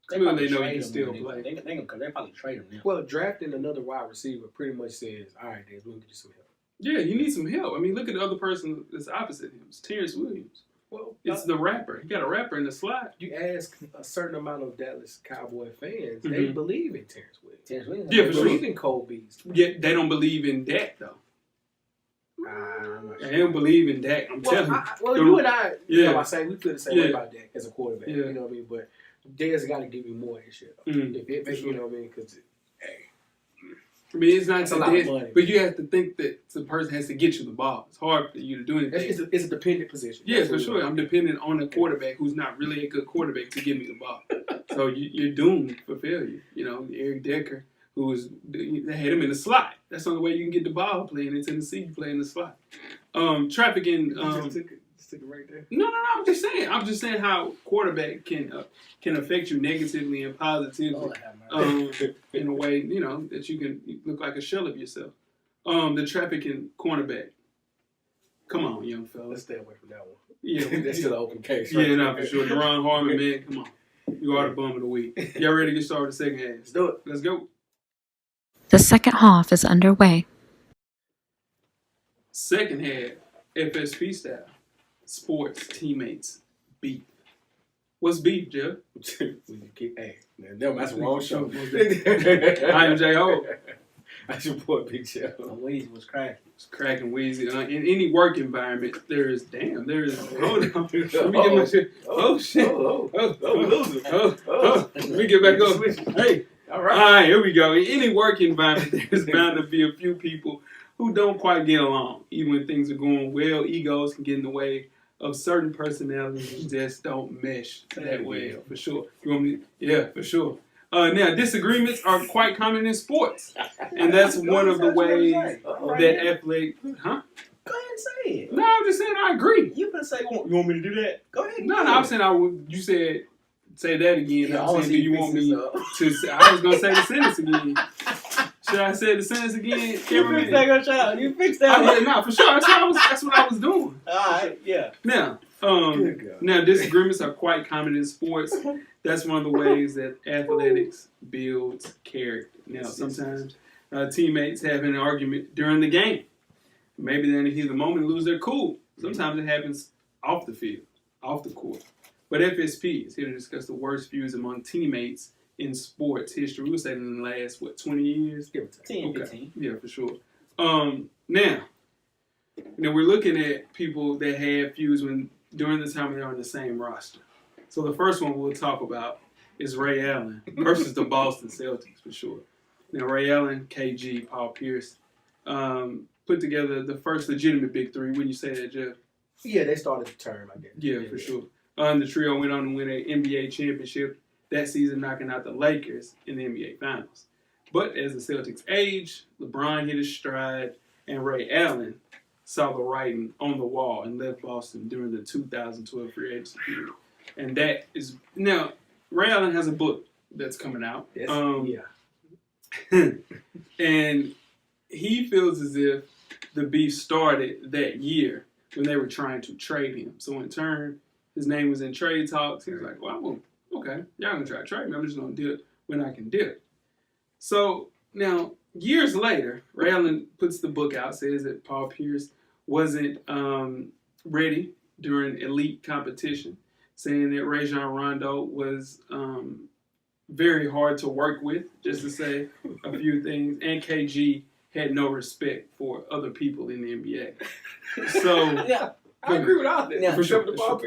clearly they know he can still play. They probably trade him now. Well, drafting another wide receiver pretty much says, all right, Dez, we'll get you some help. Yeah, you need some help. I mean, look at the other person that's opposite him. It's Terrence Williams. Well, It's the rapper. He got a rapper in the slot. you ask a certain amount of Dallas Cowboy fans, they Mhm. believe in Terrence Williams. Yeah, They for sure. believe in Cole Beasley. Yet they don't believe in Dak, though. I'm not They sure. don't believe in Dak. I'm telling you. You and I, Yeah. I say we feel the same way Yeah. about Dak as a quarterback. Yeah. You know what I mean? But Dez got to give you more of this shit. Mm. If you know what I mean? Because, hey, I mean, it's not That's a that lot of Dez, money. but you have to think that the person has to get you the ball. It's hard for you to do anything. it's a dependent position. Yeah, That's for what sure. I'm dependent on a quarterback who's not really a good quarterback to give me the ball. So you're doomed for failure. Eric Decker, they had him in the slot. That's the only way you can get the ball playing in Tennessee. You play in the slot. Trafficking. just took it right there. No. I'm just saying how quarterback can affect you negatively and positively. Lord have mercy. In a way, that you can look like a shell of yourself. The trafficking cornerback. Come on, young fella. Let's stay away from that one. Yeah, That's still an open case. yeah, no, for sure. Deron Harmon, man, come on. You are the bum of the week. Y'all ready to get started with the second half? Let's do it. Let's go. The second half is underway. Second half, FSP style. Sports teammates beef. What's beef, Jeff? Hey, man, that's the wrong show. I am J.O. That's your boy, Big Show. Weezy was cracking. It's cracking wheezy. In any work environment, hold on. Let me get my shit. Oh, shit. Let me get back up. Hey. All All right. right, here we go. In any work environment, there's bound to be a few people who don't quite get along. Even when things are going well, egos can get in the way of certain personalities that just don't mesh that well, for sure. You want me? Yeah, for sure. Now, disagreements are quite common in sports, and that's one of the ways that athletes. Huh? Go ahead and say it. No, I'm just saying I agree. You can say you want me to do that. Go ahead. No, I'm saying you said Say that again. Yeah, I'm saying, do you want me to? I was gonna say the sentence again. Should I say the sentence again? You fixed that, go child. You fixed that. No, for sure. That's what I was doing. All right, yeah. Now, Good God. disagreements are quite common in sports. That's one of the ways that athletics builds character. Now, sometimes teammates have an argument during the game. Maybe they in the heat of the moment lose their cool. Sometimes it happens off the field, off the court. But FSP is here to discuss the worst feuds among teammates in sports history. We would say in the last, 20 years? 10, 15. Yeah, for sure. Now, we're looking at people that had feuds during the time they are on the same roster. So the first one we'll talk about is Ray Allen versus the Boston Celtics, for sure. Now, Ray Allen, KG, Paul Pierce put together the first legitimate big three. Wouldn't you say that, Jeff? Yeah, they started the term, I guess. Yeah, for sure. The trio went on to win an NBA championship that season, knocking out the Lakers in the NBA Finals. But as the Celtics aged, LeBron hit his stride, and Ray Allen saw the writing on the wall and left Boston during the 2012 free agency period. And that is now Ray Allen has a book that's coming out. Yes, And he feels as if the beef started that year when they were trying to trade him. So in turn, his name was in trade talks. He was like, well, okay, y'all gonna try to trade me. I'm just gonna do it when I can do it. So now, years later, Ray Allen puts the book out, says that Paul Pierce wasn't ready during elite competition, saying that Rajon Rondo was very hard to work with, just to say a few things, and KG had no respect for other people in the NBA. So Yeah. I agree with all that. Yeah, for sure.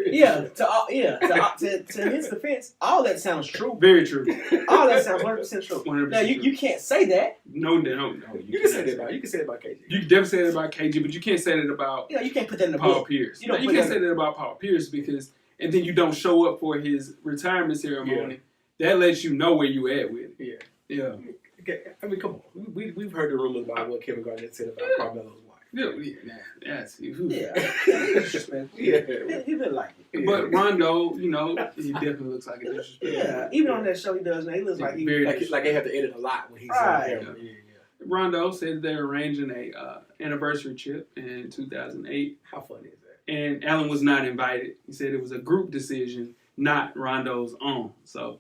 Yeah, to his defense, all that sounds true. very true. All that sounds 100% true. 100% Now, you can't say that. No. You can say that about. You can say that about KG. You can definitely say that about KG, but you can't say that about You can't put that in the Paul book. Pierce. You don't You put can't that- say that about Paul Pierce because, and then you don't show up for his retirement ceremony. That lets you know where you at with it. Yeah. Okay, I mean, come on. We've heard the rumors about what Kevin Garnett said about Carmelo's wife. That's Yeah. Yeah. He didn't like it. But Rondo, he definitely looks like a disrespect. Yeah. Even on that show he does now, he looks like he... Very Like they have to edit a lot when he's Right. on camera. Yeah. Rondo said they're arranging a anniversary trip in 2008, How funny is that? and Allen was not invited. He said it was a group decision, not Rondo's own. So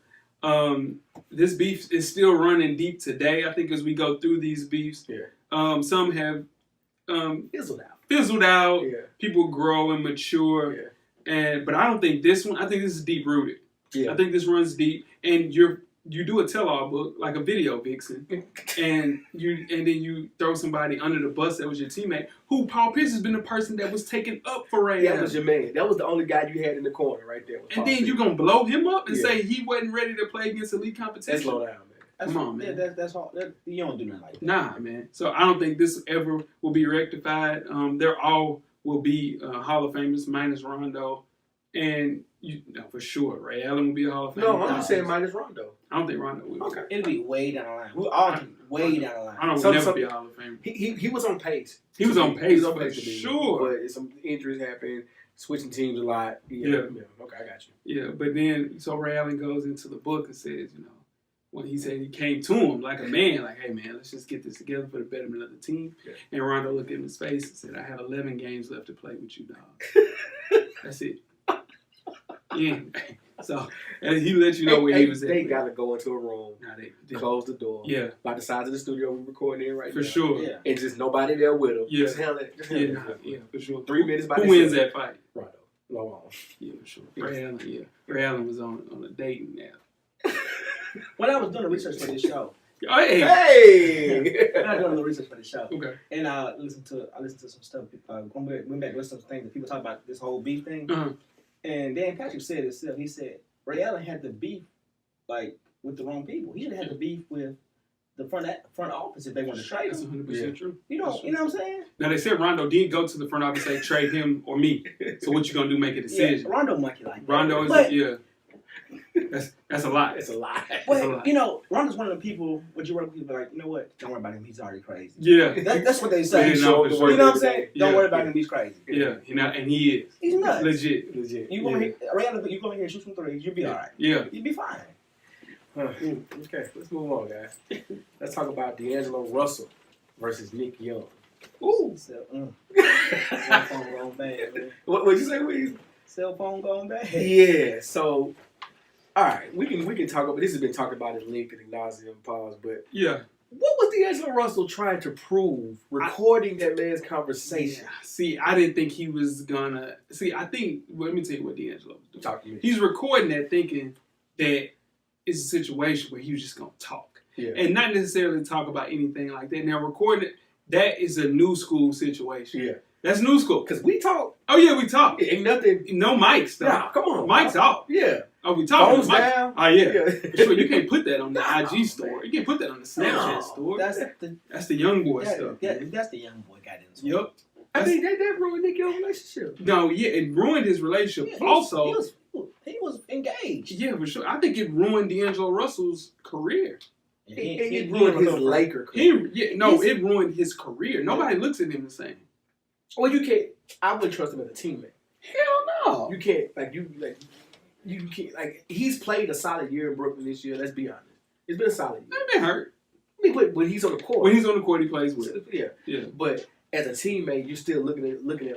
this beef is still running deep today. I think as we go through these beefs, some have fizzled out. Yeah. People grow and mature, but I don't think this one. I think this is deep rooted. Yeah. I think this runs deep, and you do a tell-all book like a video vixen, and then you throw somebody under the bus that was your teammate. Who Paul Pierce has been the person that was taken up for Ray That Allen. was your man. That was the only guy you had in the corner right there. And then you're gonna blow him up and say he wasn't ready to play against elite competition. That's low down, man. Come on, man. Yeah, that's all. You don't do nothing like that. Nah, man. So I don't think this ever will be rectified. They're all will be Hall of Famers minus Rondo, and for sure Ray Allen will be a Hall of Famer. No, I'm just saying minus Rondo. I don't think Rondo will. Okay. It'll be way down the line. We'll all be way down the line. I don't will never be a Hall of Famer. He was on pace. He was on pace for to be, sure. But some injuries happened, switching teams a lot. Yeah. Okay, I got you. Yeah, but then so Ray Allen goes into the book and says, when he said he came to him like a man, like, hey man, let's just get this together for the betterment of the team. Yeah. And Rondo looked in his face and said, I have 11 games left to play with you, dog. That's it. Yeah. So and he let you know where he was at. They got to go into a room, close the door. Yeah. By the size of the studio we're recording in right now. For sure. Yeah. And just nobody there with him. Yeah. Just handle it. Yeah, for sure. 3 minutes by Who wins that fight? Rondo. Long on. Yeah, for sure. Ray Allen was on a dating app. When I was doing the research for this show, Hey! when I was doing the research for the show, Okay. and I listened to some stuff. Went back and listened to some things that people talk about this whole beef thing. Uh-huh. And Dan Patrick said himself. He said Ray Allen had the beef with the wrong people. He didn't have the beef with the front office if they wanted to trade That's him. 100% true. You know what I'm saying? Now they said Rondo did go to the front office and say trade him or me. So what you gonna do? Make a decision. Yeah, Rondo monkey like that. Rondo is But That's a lot. It's a lie. Well, you know, Ronda's one of the people. Would you work with people like, you know what? Don't worry about him. He's already crazy. Yeah. That's what they say. Yeah, no, for sure. You know what I'm saying? Yeah. Don't worry about him. He's crazy. Yeah, and he is. He's nuts. Legit. You go here, Rihanna, you go in here, shoot some threes. You'll be all right. Yeah. You'll be fine. Okay, let's move on, guys. Let's talk about D'Angelo Russell versus Nick Young. Ooh. Cell phone going bad, man. What'd you say, Weezy? Cell phone going bad. Yeah, so all right, we can talk about this. Has been talked about in Lincoln and nauseam pause, but Yeah. what was D'Angelo Russell trying to prove recording that man's conversation? Yeah. See, I didn't think he was gonna. See, I think. Let me tell you what D'Angelo was doing. Talk to me. He's recording that thinking that it's a situation where he was just gonna talk Yeah. and not necessarily talk about anything like that. Now, recording it, that is a new school situation. Yeah. That's new school. Because we talk. Oh yeah, we talk. Ain't nothing. No mics though. Nah, come on. Mics off. Yeah. Oh, we talking. Phones Mics. down. Oh yeah. Yeah. Sure, you can't put that on the No, IG store. man. You can't put that on the Snapchat No, store. That's the young boy stuff. that's the young boy got into. Yep. I think that ruined Nick Young's relationship. No, yeah, it ruined his relationship. Yeah, he was engaged. Yeah, for sure. I think it ruined D'Angelo Russell's career. It ruined his Laker career. It ruined his career. Nobody looks at him the same. Well, you can't. I wouldn't trust him as a teammate. Hell no. You can't. You can't. Like, he's played a solid year in Brooklyn this year. Let's be honest. It's been a solid year. I've been hurt. I mean, but when he's on the court. When he's on the court, he plays well. Yeah. Yeah. But as a teammate, you're still looking at like, man.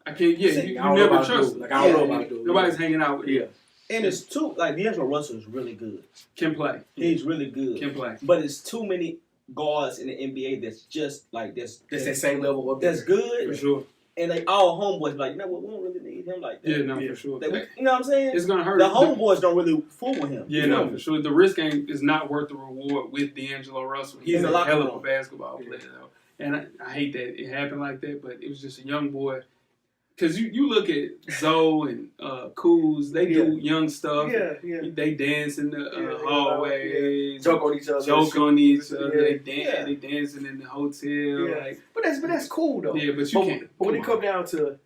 I can't. Yeah, See, you I don't know never about trust dude. him. Like, I don't know about dude. Nobody's hanging out with him. Yeah. And it's too like D'Angelo Russell is really good. Can play. He's really good. Can play. But it's too many guards in the NBA that's just like That's that same level up that's there. good. For sure. And they all homeboys be like, you know what, we don't really need him like that. Yeah, no, for sure. Like, you know what I'm saying? It's gonna hurt. The homeboys don't really fool with him. Yeah, no, for sure. The risk is not worth the reward with D'Angelo Russell. He's In the a locker hell of a room. basketball player, though. And I hate that it happened like that, but it was just a young boy. Because you look at Zoe and Kuz, they do young stuff. Yeah. They dance in the hallways. Joke on each other. Joke on each other. Yeah. They dancing in the hotel. Yeah. Like, But that's cool though. yeah, but you can't. But when it comes down to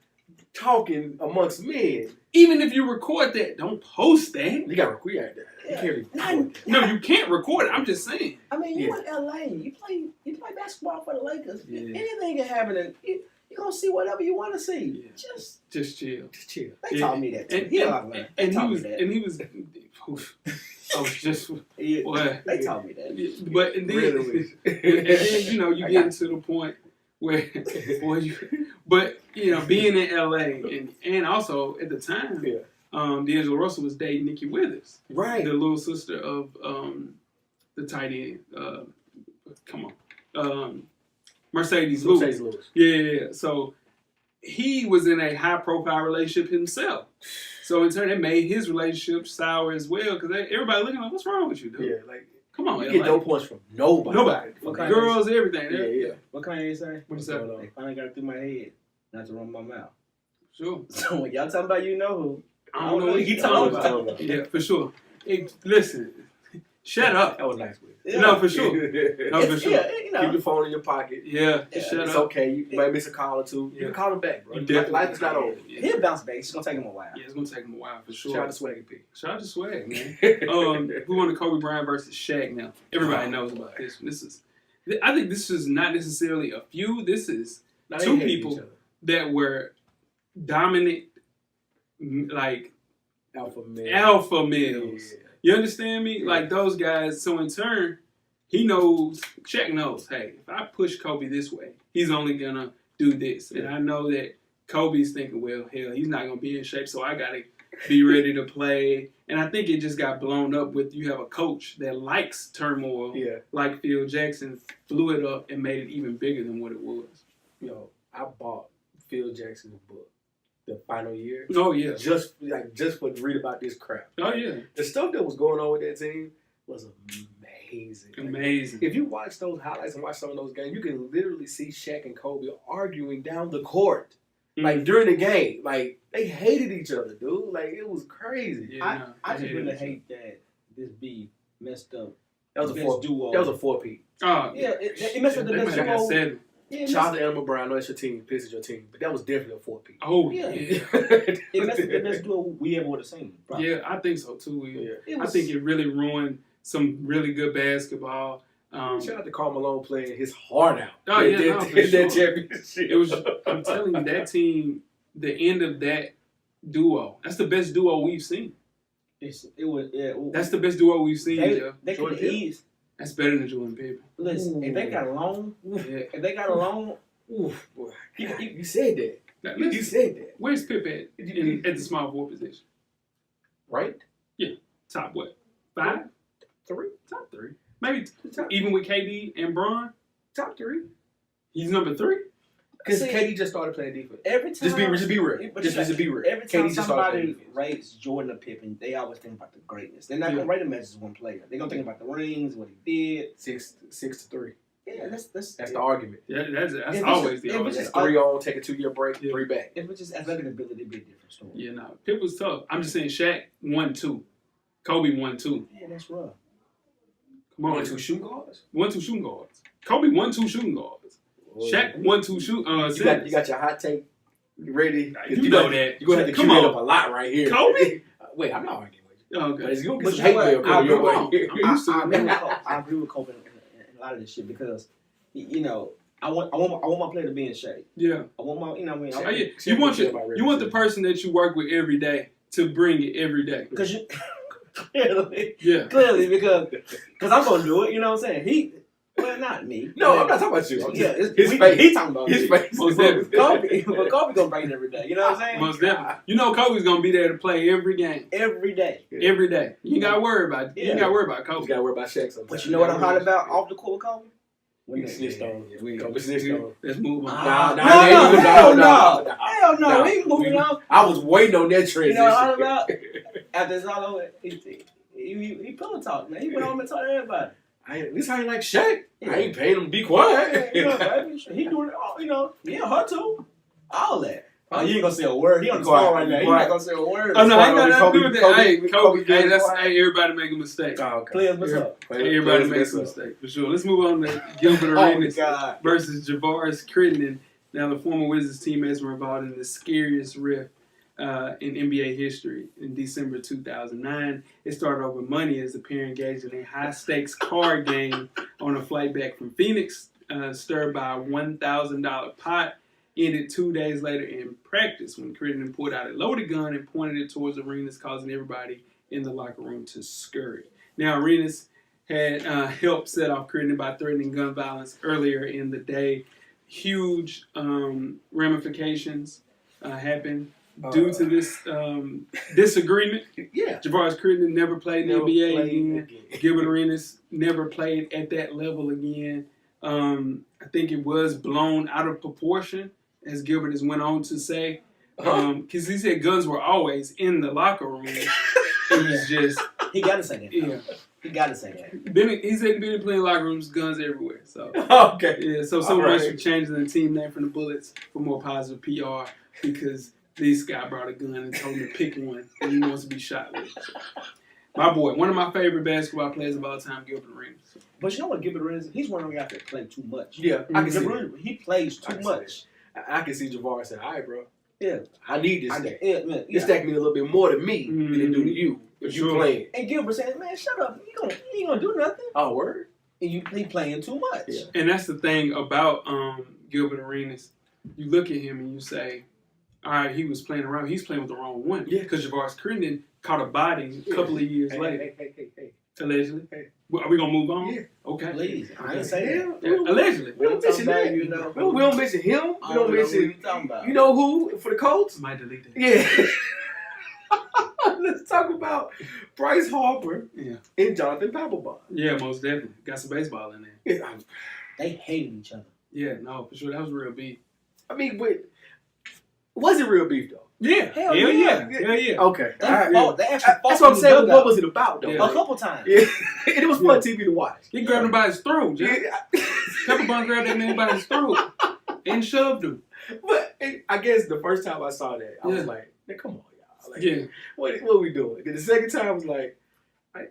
talking amongst men, Even if you record that, don't post that. you gotta record that. You can't record that. No, you can't record it. I'm just saying. I mean, you in LA, you play basketball for the Lakers. Yeah. Anything can happen, and you're gonna see whatever you want to see. Yeah. Just Just chill. Just chill. they Yeah. taught me that. Too. And, He and, taught me that. and They taught he me was, that. and he was, I was just, Yeah. boy. They taught me that. But and then, Really? and then you get to the point where, boy, but being in LA and also at the time, Yeah. D'Angelo Russell was dating Nikki Withers, Right. the little sister of the tight end. Mercedes Lewis. Yeah. So he was in a high profile relationship himself. So in turn, it made his relationship sour as well because everybody looking like, what's wrong with you, dude? Yeah, like Come on, you LA. get no points from nobody. Nobody. Okay. Girls, everything. Yeah. What Kanye say? What you say? They finally got it through my head, not to run my mouth. Sure. So when y'all talking about you know who, I don't know what he talking about. Yeah, for sure. Hey, listen, shut up. That was nice. Yeah. No, for sure. No, for sure. Yeah, Keep your phone in your pocket. Yeah, Yeah, shut It's up. okay. You might miss a call or two. You Yeah. can call him back, bro. You definitely- Life is not over. Yeah. he'll bounce back. It's gonna take him a while. Yeah, it's gonna take him a while for sure. Shout out to Swaggy P. Shout out to Swag, man. We won the Kobe Bryant versus Shaq now. Everybody knows about this one. I think this is not necessarily a feud. This is Now, they two hate people each other. that were dominant, like Alpha male. alpha males. Yeah. You understand me? Yeah. Like those guys. So in turn, he knows, Shaq knows, hey, if I push Kobe this way, he's only gonna do this. And I know that Kobe's thinking, well, hell, he's not gonna be in shape, so I gotta be ready to play. And I think it just got blown up with you have a coach that likes turmoil, Yeah. like Phil Jackson, blew it up and made it even bigger than what it was. Yo, I bought Phil Jackson's book, The Final Year, Oh yeah. just for to read about this crap. Oh yeah. The stuff that was going on with that team was amazing. Like, Amazing. if you watch those highlights and watch some of those games, you can literally see Shaq and Kobe arguing down the court. Like during the game, like they hated each other, dude. Like it was crazy. Yeah, I just hated really it. hate that this beef messed up. That was Best a four. duo. That was a 4-peat. Oh Yeah, it messed with the they best might have got duo. 7. Yeah, Shout out to Animal Brown. I know it's your team. This is your team. But that was definitely a 4P. Oh, Yeah. yeah. And that's the best duo we ever would have seen. Probably. Yeah, I think so too. Yeah. I think it really ruined some really good basketball. Shout out to Karl Malone playing his heart out. Oh, yeah, no, for that sure. championship. It was. I'm telling you, that team. The end of that duo. That's the best duo we've seen. That's the best duo we've seen, Jeff. They could ease. That's better than Jordan Pippen. Listen, if they got along, Oof, boy. You said that. Now, You said that. Where's Pippen at the small forward position? Right? Top what? 5? 3? Top 3. Maybe even with KD and Bron. Top 3. He's number 3. Because KD just started playing defense. every time, Just be real. Just be real. Every time KD just started playing somebody defense. rates Jordan or Pippen, they always think about the greatness. They're not gonna rate him as just one player. They're gonna think about the rings, what he did. 6 to 3. Yeah, that's the argument. Yeah, that's it's always just- the it was argument. just- 3 on, take a 2-year break, Yeah. 3 back. If it's just athletic ability, it'd be a different story. Yeah, no. Pippen was tough. I'm just saying Shaq 1-2. Kobe 1-2. Yeah, that's rough. Come on. 1-2 shooting guards. 1-2 shooting guards. Kobe 1-2 shooting guards. Shaq 1-2 shoot. You got your hot take ready. You know that. You're going to have to Come cue that on. up a lot right here. Kobe? Wait, I'm not arguing with you. Okay. But it's going to But get some you hate know mail what? coming your Come on. way. I'm used to it. I agree with Kobe in a lot of this shit because, you know, I want my player to be in shape. Yeah. I want my, you know, what I mean, Oh, yeah. You want the person that you work with every day to bring it every day. because you clearly, Yeah. because I'm gonna do it. You know what I'm saying? Well, not me. No, I'm not talking about you. I'm Yeah, just- his face. He talking about His me. face. Most definitely. Kobe gonna bring it every day. You know what I'm saying? Most definitely. You know Kobe's gonna be there to play every game. Every day. Every day. You ain't gotta worry about it. You ain't Yeah. gotta worry about You Kobe. got to worry about Shaq sometimes. But you know what I'm hot about off the court, Kobe? We snitched on. We snitched on. Let's move on. Hell no. No. We moving on. I was waiting on that transition. You know what I'm hot about? After it's all over, he pillow talk, man. He went home and talked to everybody. This ain't like Shaq. Yeah. I ain't paying him to be quiet. You know, baby, he doing it all, you know. Yeah, her too. All that. Oh, you ain't gonna say a word. He on the phone right now. He not gonna say a word. Oh, no, I ain't got nothing to do Kobe- with that. Kobe- Hey, Kobe Kobe, getting hey, quiet. everybody make a mistake. Oh, okay. Players, what's up? Everybody makes a mistake, for sure. Let's move on to Gilbert Oh, Arenas God. versus Javaris Crittenton. Now, the former Wizards teammates were involved in the scariest rift in NBA history in December 2009. It started over money as the pair engaged in a high-stakes card game on a flight back from Phoenix, stirred by a $1,000 pot. Ended 2 days later in practice when Crittenton pulled out a loaded gun and pointed it towards Arenas, causing everybody in the locker room to scurry. Now, Arenas had helped set off Crittenton by threatening gun violence earlier in the day. Huge ramifications happened due to this disagreement. Yeah. Javaris Crittenton never played in the Never NBA played again. again. Gilbert Arenas never played at that level again. I think it was blown out of proportion, as Gilbert has went on to say, because he said guns were always in the locker room. It was just, He gotta say that. yeah. He gotta say that. He said he'd been playing locker rooms, guns everywhere. So Okay. yeah, so All much right. for changing the team name from the Bullets for more positive PR because this guy brought a gun and told him to pick one and he wants to be shot with. So, my boy, one of my favorite basketball players of all time, Gilbert Arenas. But you know what Gilbert is? He's one of the guys that play too much. Yeah, I can see Gilbert that. Arenas, he plays I too can see much. I can see Javaris saying, all right, bro. Yeah. I need this stack. Yeah, man. This stack mean a little bit more to me than it do to you. If you Sure. playing. And Gilbert saying, man, shut up. You ain't gonna do nothing. Oh, word? And he playing too much. Yeah. And that's the thing about Gilbert Arenas. You look at him and you say, all right, he was playing around. He's playing with the wrong one. Yeah. Because Javaris Crittenton caught a body a couple of years later, Hey. allegedly. Hey. Well, are we going to move on? Yeah. Okay. Please. I ain't Yeah. saying that. Yeah, allegedly. We don't mention that. You know. We don't mention him. We I don't know what mention, you talking about. you know who for the Colts? Might delete that. Yeah. Let's talk about Bryce Harper Yeah. and Jonathan Papelbon. Yeah, most definitely. Got some baseball in there. Yeah, They hated each other. Yeah, no, for sure. That was real beef. I mean, but was it real beef though? Yeah. Hell yeah. yeah. Hell yeah. Okay, They all right. fought. They actually fought. That's what I'm in the saying. dugout What was it about though? Yeah. a couple times. Yeah. And it was fun TV to watch. He grabbed him by his throat, Jeff. Yeah. Pepperbun grabbed that man by his throat and shoved him. But I guess the first time I saw that, I was Yeah. like, "Man, come on, y'all! Like, Yeah. what are we doing?" And the second time I was like,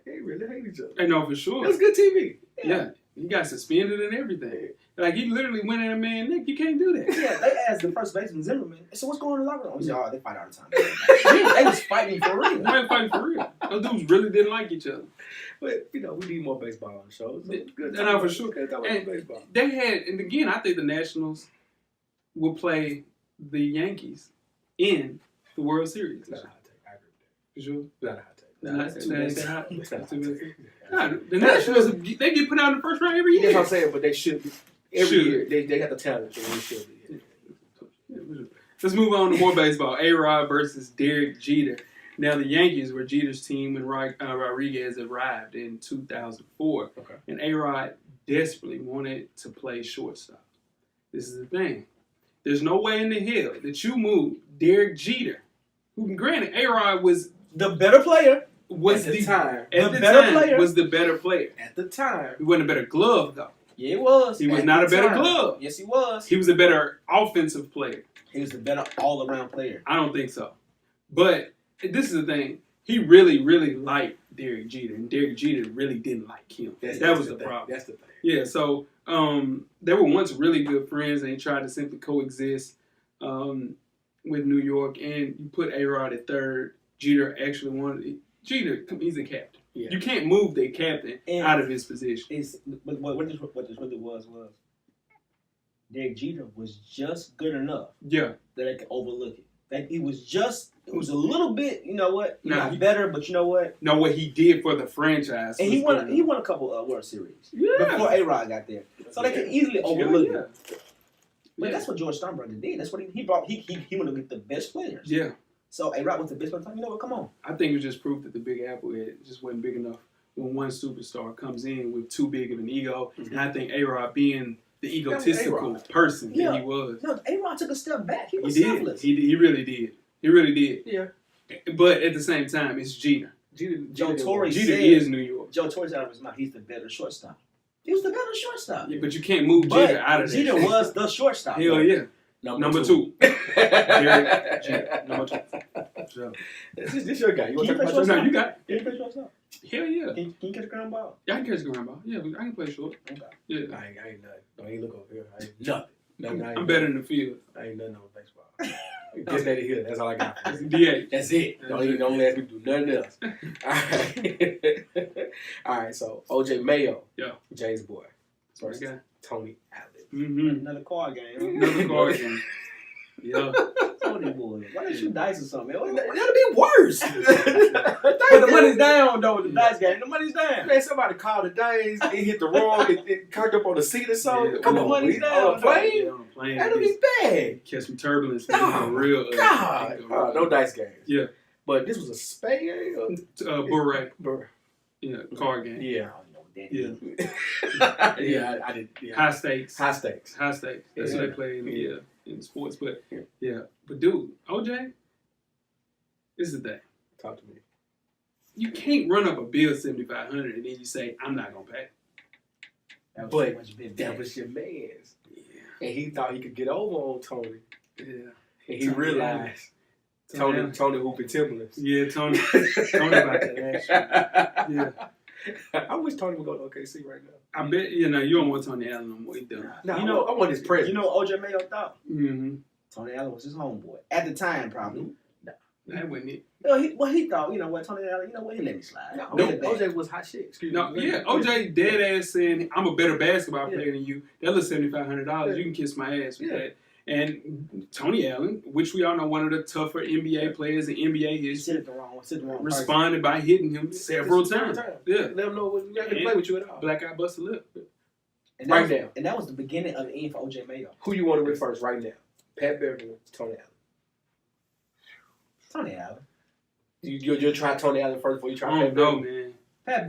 "They really hate each other." I know for It sure. was good TV. Yeah. He got suspended and everything. Like, he literally went at a man, Nick, you can't do that. Yeah, they asked the first baseman Zimmerman, so what's going on in the locker room? He said, oh, they fight all the time. They was fighting for real. They were fighting for real. Those dudes really didn't like each other. But, we need more baseball on the show. So good. No, for sure. Good talk about baseball. They had, and again, I think the Nationals will play the Yankees in the World Series. That's not a hot take. I agree For sure. with that. Not a hot take. That's too bad. That's not a hot take. No, the Nationals, they get put out in the first round every year. That's what I'm saying, but they should be. Every year, they got the talent, so they should be. Let's move on to more baseball. A-Rod versus Derek Jeter. Now, the Yankees were Jeter's team when Rodriguez arrived in 2004. Okay. And A-Rod desperately wanted to play shortstop. This is the thing. There's no way in the hell that you move Derek Jeter, who, granted, A-Rod was The better player. was At the time. at The the better time player. was the better player. At the time. He wasn't a better glove, though. Yeah, it was. He was At not a the better time. glove. Yes, he was. He was a better offensive player. He was the better all-around player. I don't think so. But this is the thing. He really, really liked Derek Jeter, and Derek Jeter really didn't like him. That was the problem. That's the thing. Yeah, so they were once really good friends, and they tried to simply coexist with New York. And you put A-Rod at third. Jeter actually wanted it. Jeter, he's a captain. Yeah. You can't move the captain And out of his position. But what this really was Derek Jeter was just good enough Yeah. that they could overlook it. That it was a little bit, you know what, Nah, not better, but you know what? Know what he did for the franchise. And was good. he won a couple World Series Yeah. before A-Rod got there, so they could easily overlook Yeah. it. But that's what George Steinbrenner did. That's what he brought. He wanted to get the best players. Yeah. So A-Rod was the best player. You know what? Come on. I think it was just proof that the Big Apple just wasn't big enough when one superstar comes in with too big of an ego. Mm-hmm. And I think A-Rod, being the was egotistical A-Rod. person Yeah. that he was, No, A-Rod took a step back. He he was did. selfless. He really did. He really did. Yeah. But at the same time, it's Jeter. Joe Torre Jeter said, is New York. Joe Torre's out of his mouth. He's the better shortstop. He was the better shortstop. Yeah, but you can't move But Jeter out of there. Jeter was the shortstop. Hell yeah. Number two. Derek Jeter. Jeter. Number two. So, This your guy. You want to Can you talk play about no, your you got Can you play shortstop? hell yeah. Can you catch a ground ball? Yeah, I can catch the ground ball. Yeah, I can play short. Okay. Yeah. I ain't nothing. Don't even look over here. I ain't nothing. Nothing. I ain't I'm better in the field. I ain't nothing on baseball. Just let it here. That's all I got. It's DH. That's it. Don't ask me to do nothing else. All right. All right. So OJ Mayo. Yeah. James Boy. That's my guy. Tony Allen. Mm-hmm. Another card game. Another card game. Yeah. Some of these boys. Why don't you shoot dice or something? Man? That'll be worse. But the money's down though with the dice game. The money's down. Man, somebody called the days. It hit the wrong. It cocked up on the seat or something. Yeah, Come the on, money's we down, on a plane. Yeah, on a plane. That'll be bad. Catch some turbulence. Oh, Real God. No dice games. Yeah. But this was a spade game. Beret. Or- Yeah, card game. Yeah. Yeah. Yeah, I did. Yeah. High stakes. High stakes. High stakes. That's what Yeah. they play in sports. But Yeah. But dude, OJ, this is the thing. Talk to me. You can't run up a bill $7,500 and then you say, I'm not gonna pay. That was But so much big that bad. was your man's. Yeah. And he thought he could get over on Tony. Yeah. And he Tony realized Tony hooping Timberlands. Yeah, Tony about that action. Yeah. I wish Tony would go to OKC right now. I bet you don't want Tony Allen no more. He done. No, You know- I want his presence. You know what OJ Mayo thought? Mm-hmm. Tony Allen was his homeboy. At the time, probably. That wasn't it. He thought, you know what, Tony Allen, you know what, he let me slide. No, Let it back. OJ was hot shit. Excuse No, me. yeah, OJ dead ass saying I'm a better basketball Yeah. player than you. That little $7,500, Yeah. you can kiss my ass with Yeah. that. And Tony Allen, which we all know one of the tougher NBA players in NBA He history, said it the wrong person. responded by hitting him several times. Yeah, Let them know we're not gonna play with you at all. black eye busted lip. And Right was, now. And that was the beginning of the end for OJ Mayo. Who you want to win first right now? Pat Beverly, Tony Allen. Tony Allen. You'll try Tony Allen first before you try I Pat don't know, Beverly? man. Pat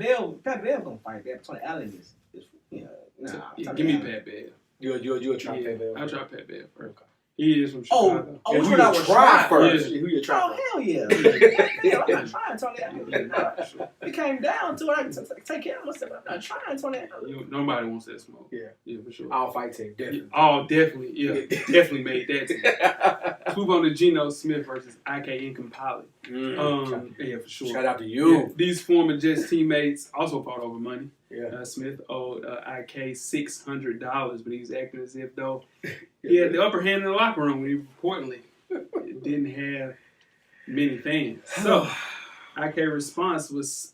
Bell gonna fight that. Tony Allen is nah. Yeah, Tony give me Allen. Pat Bev. You'll try Yeah, Pat Beverly. I'll try Pat Bev first. Okay. He is from Oh, Chicago. oh, And which who one I you would try try first? Yeah. Who you try Oh first? hell yeah! Yeah, I'm not trying Tony Allen. It came down to it. I can take care of myself. I'm not trying Tony Allen. Nobody wants that smoke. Yeah. Yeah, for sure. All fight team, Yeah, definitely. oh, definitely. Yeah, definitely made that team. Let's move on to Geno Smith versus IK Incompali. Yeah, for sure. Shout out to you. Yeah, these former Jets teammates also fought over money. Yeah. Smith owed IK $600, but he was acting as if though he had the upper hand in the locker room when he reportedly didn't have many fans. So IK response was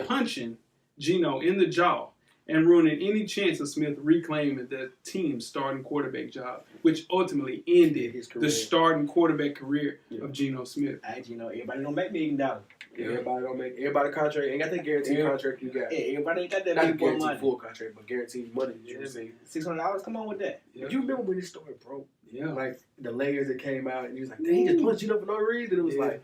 punching Geno in the jaw and ruining any chance of Smith reclaiming the team's starting quarterback job, which ultimately ended the starting quarterback career of Geno Smith. Everybody don't make $1 million. Everybody contract ain't got that guaranteed contract you got. Everybody ain't got that Not a big guaranteed money. full contract, but guaranteed money that you receive. $600, come on with that. Do you remember when this story broke? Yeah. Like the layers that came out, and he was like, "Dang, he just punched Geno for no reason." It was like,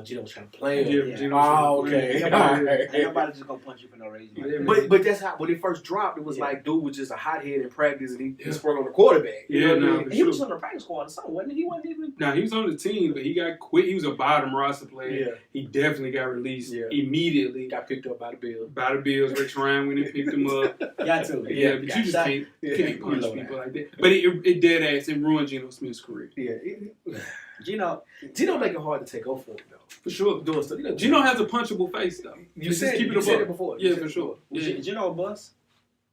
Geno was trying to play him. Yeah. Oh, okay. Ain't nobody just gonna punch you for no reason. But that's how when he first dropped, it was like dude was just a hothead in practice, and he sprung on the quarterback. You know what I mean? He was on the practice squad or something, wasn't he? He wasn't even. Now he was on the team, but he got quit. He was a bottom roster player. Yeah. He definitely got released immediately. Got picked up by the Bills. Rich Ryan went and picked him up. Got to. But you just can't punch people like that. But it dead ass and ruined Geno Smith's career. Yeah. Geno make it hard to take over for him though. For sure. Doing stuff. Geno has a punchable face though. You said it before. Yeah, for sure. Geno a bust?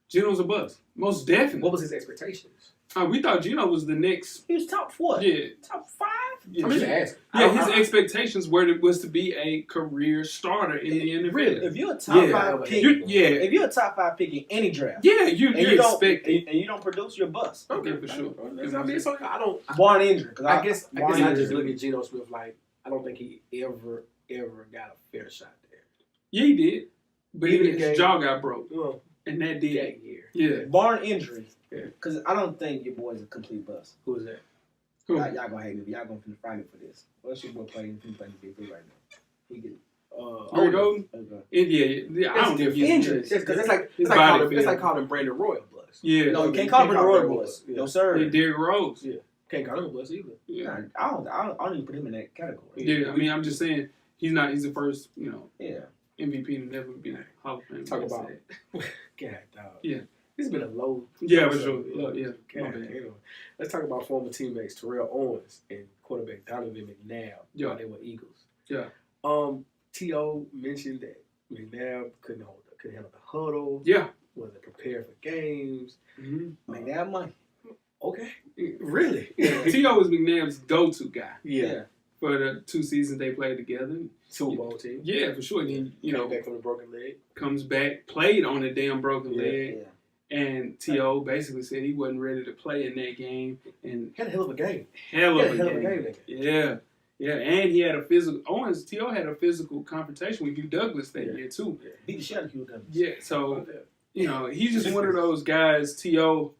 Geno's a bust. Most definitely. What was his expectations? We thought Geno was the next. He was top what? Yeah. Top 5? Yeah, I'm just asking. Yeah, his expectations was to be a career starter in the NFL. Really? If you're a top 5 pick, if you're a top 5 pick in any draft, you expect it. And you don't produce your bust. Okay, for sure. I mean, it's okay. Barn injury. I guess I just look at Geno Smith like I don't think he ever got a fair shot there. Yeah, he did, but Even his jaw got broke, and that did. That year. Yeah. Barn injury. Because I don't think your boy's a complete bust. Who is that? Cool. Y'all gonna hate me. Y'all gonna fry me for this. What's your boy playing? He's playing the big right now. He get. Greg Oden? Okay. Yeah. I don't think he's injured. That's like calling Brandon Roy a bust. Yeah. No, you can't call him a Roy bust. No sir. Yeah, Derrick Rose. Yeah. Can't call him a bust either. Yeah. I don't even put him in that category. Yeah. I mean, I'm just saying he's the first, Yeah. MVP to never be Hall of Fame. Talk about God, dog. Yeah. This has been a low. Yeah, for sure. Yeah. Let's talk about former teammates Terrell Owens and quarterback Donovan McNabb while they were Eagles. Yeah. T.O. mentioned that McNabb couldn't handle the huddle. Yeah. Wasn't prepared for games. Mm-hmm. McNabb money. Okay. Really? T.O. was McNabb's go-to guy. Yeah. For the 2 seasons they played together. Super Bowl team. Yeah, for sure. And he, came back from a broken leg. Comes back, played on a damn broken leg. Yeah. And T.O. basically said he wasn't ready to play in that game. And had a hell of a game. Hell of a game. Yeah. Yeah, and he had a physical. T.O. had a physical confrontation with Hugh Douglas that year, too. Beat the shit out of Hugh Douglas. Yeah, so, he's just one of those guys, T.O.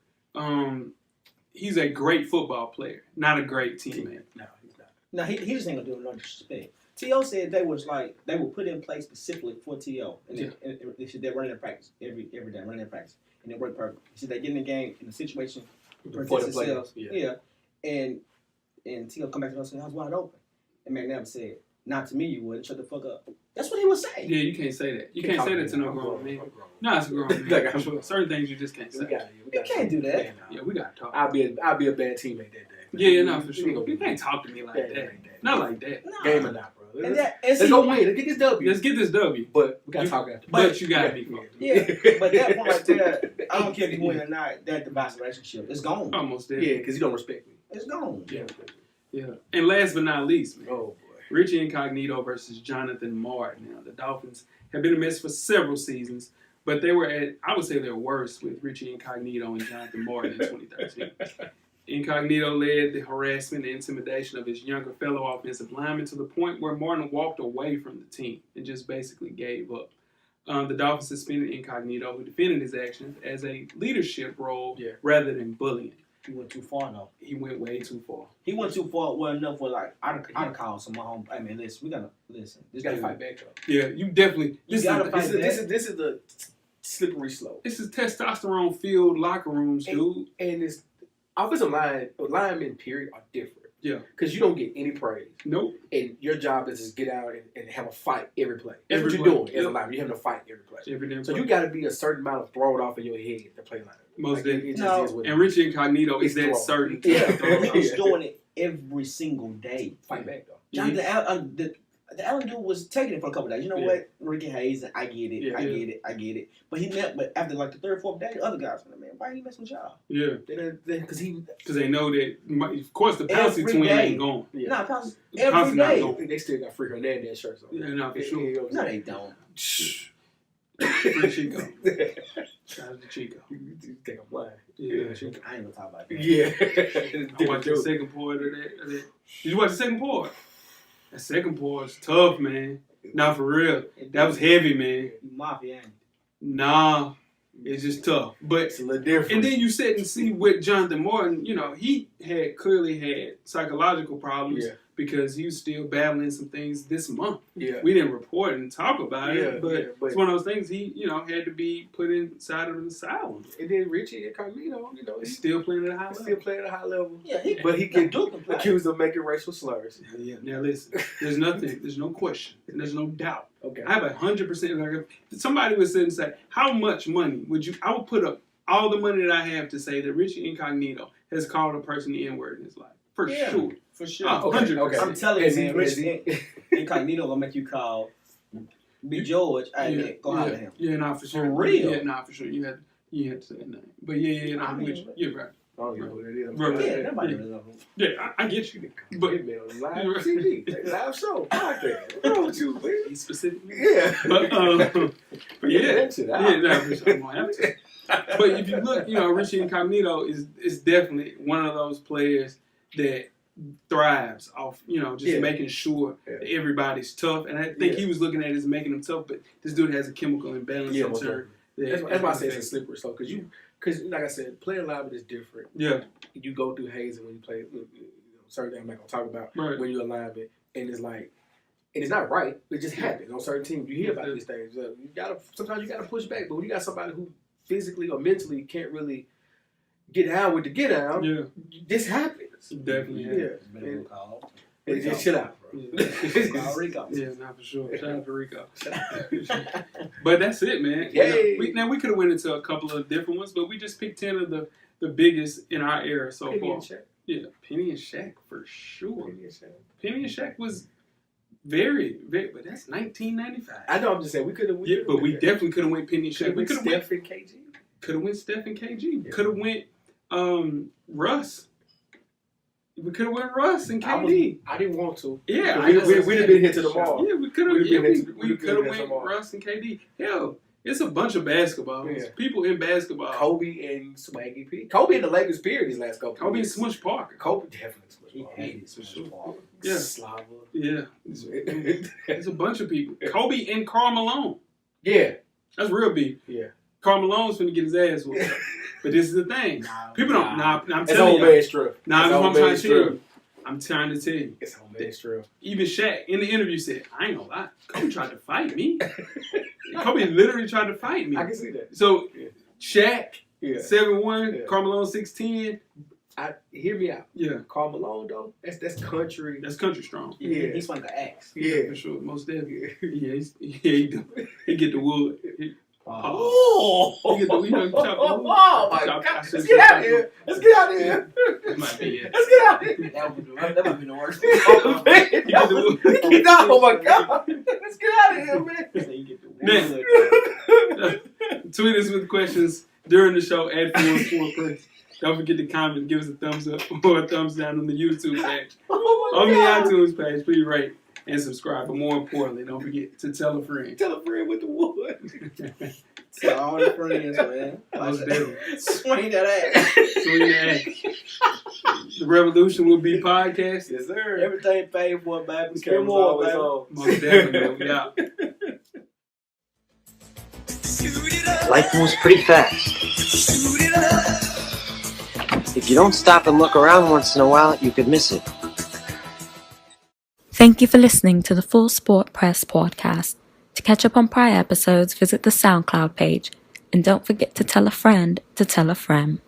He's a great football player, not a great teammate. No, he's not. No, he just ain't gonna do no disrespect. T.O. said they were put in place specifically for T.O. And they're running in practice every day, running in practice. And it worked perfect. He said they get in the game in the situation, protect themselves. Yeah. And T.O. come back to us and I was wide open. And McNabb said, "Not to me, you wouldn't. Shut the fuck up." That's what he was saying. Yeah, you can't say that. You can't say that to no grown man. No, it's a grown man. For sure. Certain things you just can't say. You can't do that. Yeah, we gotta talk. I'll be a bad teammate that day. Yeah, no, for sure. You can't talk to me like that. Not like that. No. Game or not, bro. Let's go win. Let's get this W. Let's get this W. But we gotta talk after. But you gotta be close. Yeah, but that point right there, I don't care if you win or not. That divides the relationship. It's gone. Almost there. Yeah, because you don't respect me. It's gone. Yeah. And last but not least, man. Oh boy. Richie Incognito versus Jonathan Martin. Now, the Dolphins have been a mess for several seasons, but they were at, I would say, their worst with Richie Incognito and Jonathan Martin in 2013. Incognito led the harassment and intimidation of his younger fellow offensive lineman to the point where Martin walked away from the team and just basically gave up. The Dolphins suspended Incognito, who defended his actions as a leadership role rather than bullying. He went too far, though. He went way too far. He went too far well enough where, I'd call some of my home. I mean, listen, we gotta listen. You gotta fight back, though. Yeah, you definitely. This is the slippery slope. This is testosterone-filled locker rooms, dude. And it's offensive linemen, period, are different. Yeah. Because you don't get any praise. Nope. And your job is to get out and have a fight every play. That's Every what you're play. doing as a lineman. You're having a fight every play. Every damn So play. you got to be a certain amount of thrown off in your head to play lineman. Most definitely. It just is what and Richie Incognito is that certain. Yeah, he was doing it every single day. Fight back, though. Jonathan, The Allen dude was taking it for a couple days. You know what? Ricky Hayes, I get it. Yeah. I get it. But but after like the third, fourth day, the other guys were like, man, why are you messing with y'all? Yeah. Because they know that, of course, the Pouncey twin ain't going. Yeah. No, Pouncey every day. They still got Free Hernandez shirts on. Yeah, no, for sure. No, they don't. Free Chico. Shout out to Chico. You think I'm lying? Yeah. I ain't gonna talk about that. Yeah. I watched the second part of that. Did you watch the second part? That second part was tough, man. Nah, for real. That was heavy, man. Mafia, ain't it? Nah, it's just tough. But it's a little different. And then you sit and see with Jonathan Martin, you know, he clearly had psychological problems because he was still battling some things this month. Yeah. We didn't report and talk about it, but it's one of those things he, had to be put inside of an asylum. And then Richie Incognito, he's still playing at a high level. Still playing at a high level. Yeah, but he get accused of making racial slurs. Yeah. Now listen, there's no question, and there's no doubt. Okay. I have 100%. Like, if somebody would sit and say, how much money would you? I would put up all the money that I have to say that Richie Incognito has called a person the N-word in his life. For sure. For sure. 100%. Okay. I'm telling you, man, Richie Incognito gonna make you call B. George. Go holler at him. Yeah, nah, for sure. For real. Yeah, nah, for sure. You had to say that name. But I'm with you. You're right. I don't know who that is. Right. Yeah, nobody knows. Yeah, I get you. But live TV, live show, podcast. What's wrong with you, man? Specifically. Yeah. But yeah, for sure. I'm gonna have to. But if you look, Richie Incognito is definitely one of those players that thrives off, just making sure that everybody's tough. And I think he was looking at it as making them tough, but this dude has a chemical imbalance in turn. That's why I say it's a slippery slope. Because like I said, playing live is different. Yeah. You go through hazing when you play, certain things I'm not going to talk about when you're alive. And it's like, and it's not right. It just happens on certain teams. You hear about these things. Sometimes you got to push back. But when you got somebody who physically or mentally can't really get down with the get down, this happens. It definitely happens. Yeah. Just chill out, bro. Rico. Yeah, not for sure. Shout out to Rico. But that's it, man. Yay. We could have went into a couple of different ones, but we just picked 10 of the biggest in our era so Penny far. and Shaq. Yeah, Penny and Shaq for sure. Penny and Shaq was very, very, but that's 1995. I know. I'm just saying we could have. But we definitely could have went Penny and Shaq. We could have went Steph and KG. Could have went Steph and KG. Could have went Russ. We could have went Russ and KD. I didn't want to. Yeah, we'd have been here to the mall. Yeah, we could have. We could have went tomorrow. Russ and KD. Hell, it's a bunch of basketball. Yeah. People in basketball. Kobe and Swaggy P. Kobe in the Lakers period these last couple. Kobe and Smush Parker. Kobe definitely Smush Parker. He hated Smush Parker. Yeah. Slava. Yeah. It's a bunch of people. Kobe and Karl Malone. Yeah. That's real big. Yeah. Karl Malone's finna get his ass whooped. But this is the thing. People don't. I'm It's telling old man you. strip. That's what I'm trying to tell you. I'm trying to tell you. It's old man strip. Even Shaq in the interview said, I ain't gonna lie. Kobe tried to fight me. Kobe literally tried to fight me. I can see that. So, Shaq, 7'1", Yeah. Karl Malone 6'10". Hear me out. Yeah. Karl Malone though, that's country. That's country strong. Yeah. He's one of the acts. Yeah. For sure. Most definitely. Yeah, he do. He get the wood. Oh! He get the, chop the wood. Oh my God! Let's get out of here! Let's get out of here! That might be it. Let's get out of here! That might be the worst. Oh my God! Let's get out of here, man! Tweet us with questions during the show at @FullSportPress. Don't forget to comment, give us a thumbs up or a thumbs down on the YouTube page. On the iTunes page, please rate and subscribe. But more importantly, don't forget to tell a friend. Tell a friend with the wood. Tell all the friends, man. Swing that ass. Swing that ass. The revolution will be podcast. Yes, sir. Everything paid for, baby. Cameras always on. Most definitely. We out. Life moves pretty fast. If you don't stop and look around once in a while, you could miss it. Thank you for listening to the Full Sport Press podcast. To catch up on prior episodes, visit the SoundCloud page. And don't forget to tell a friend to tell a friend.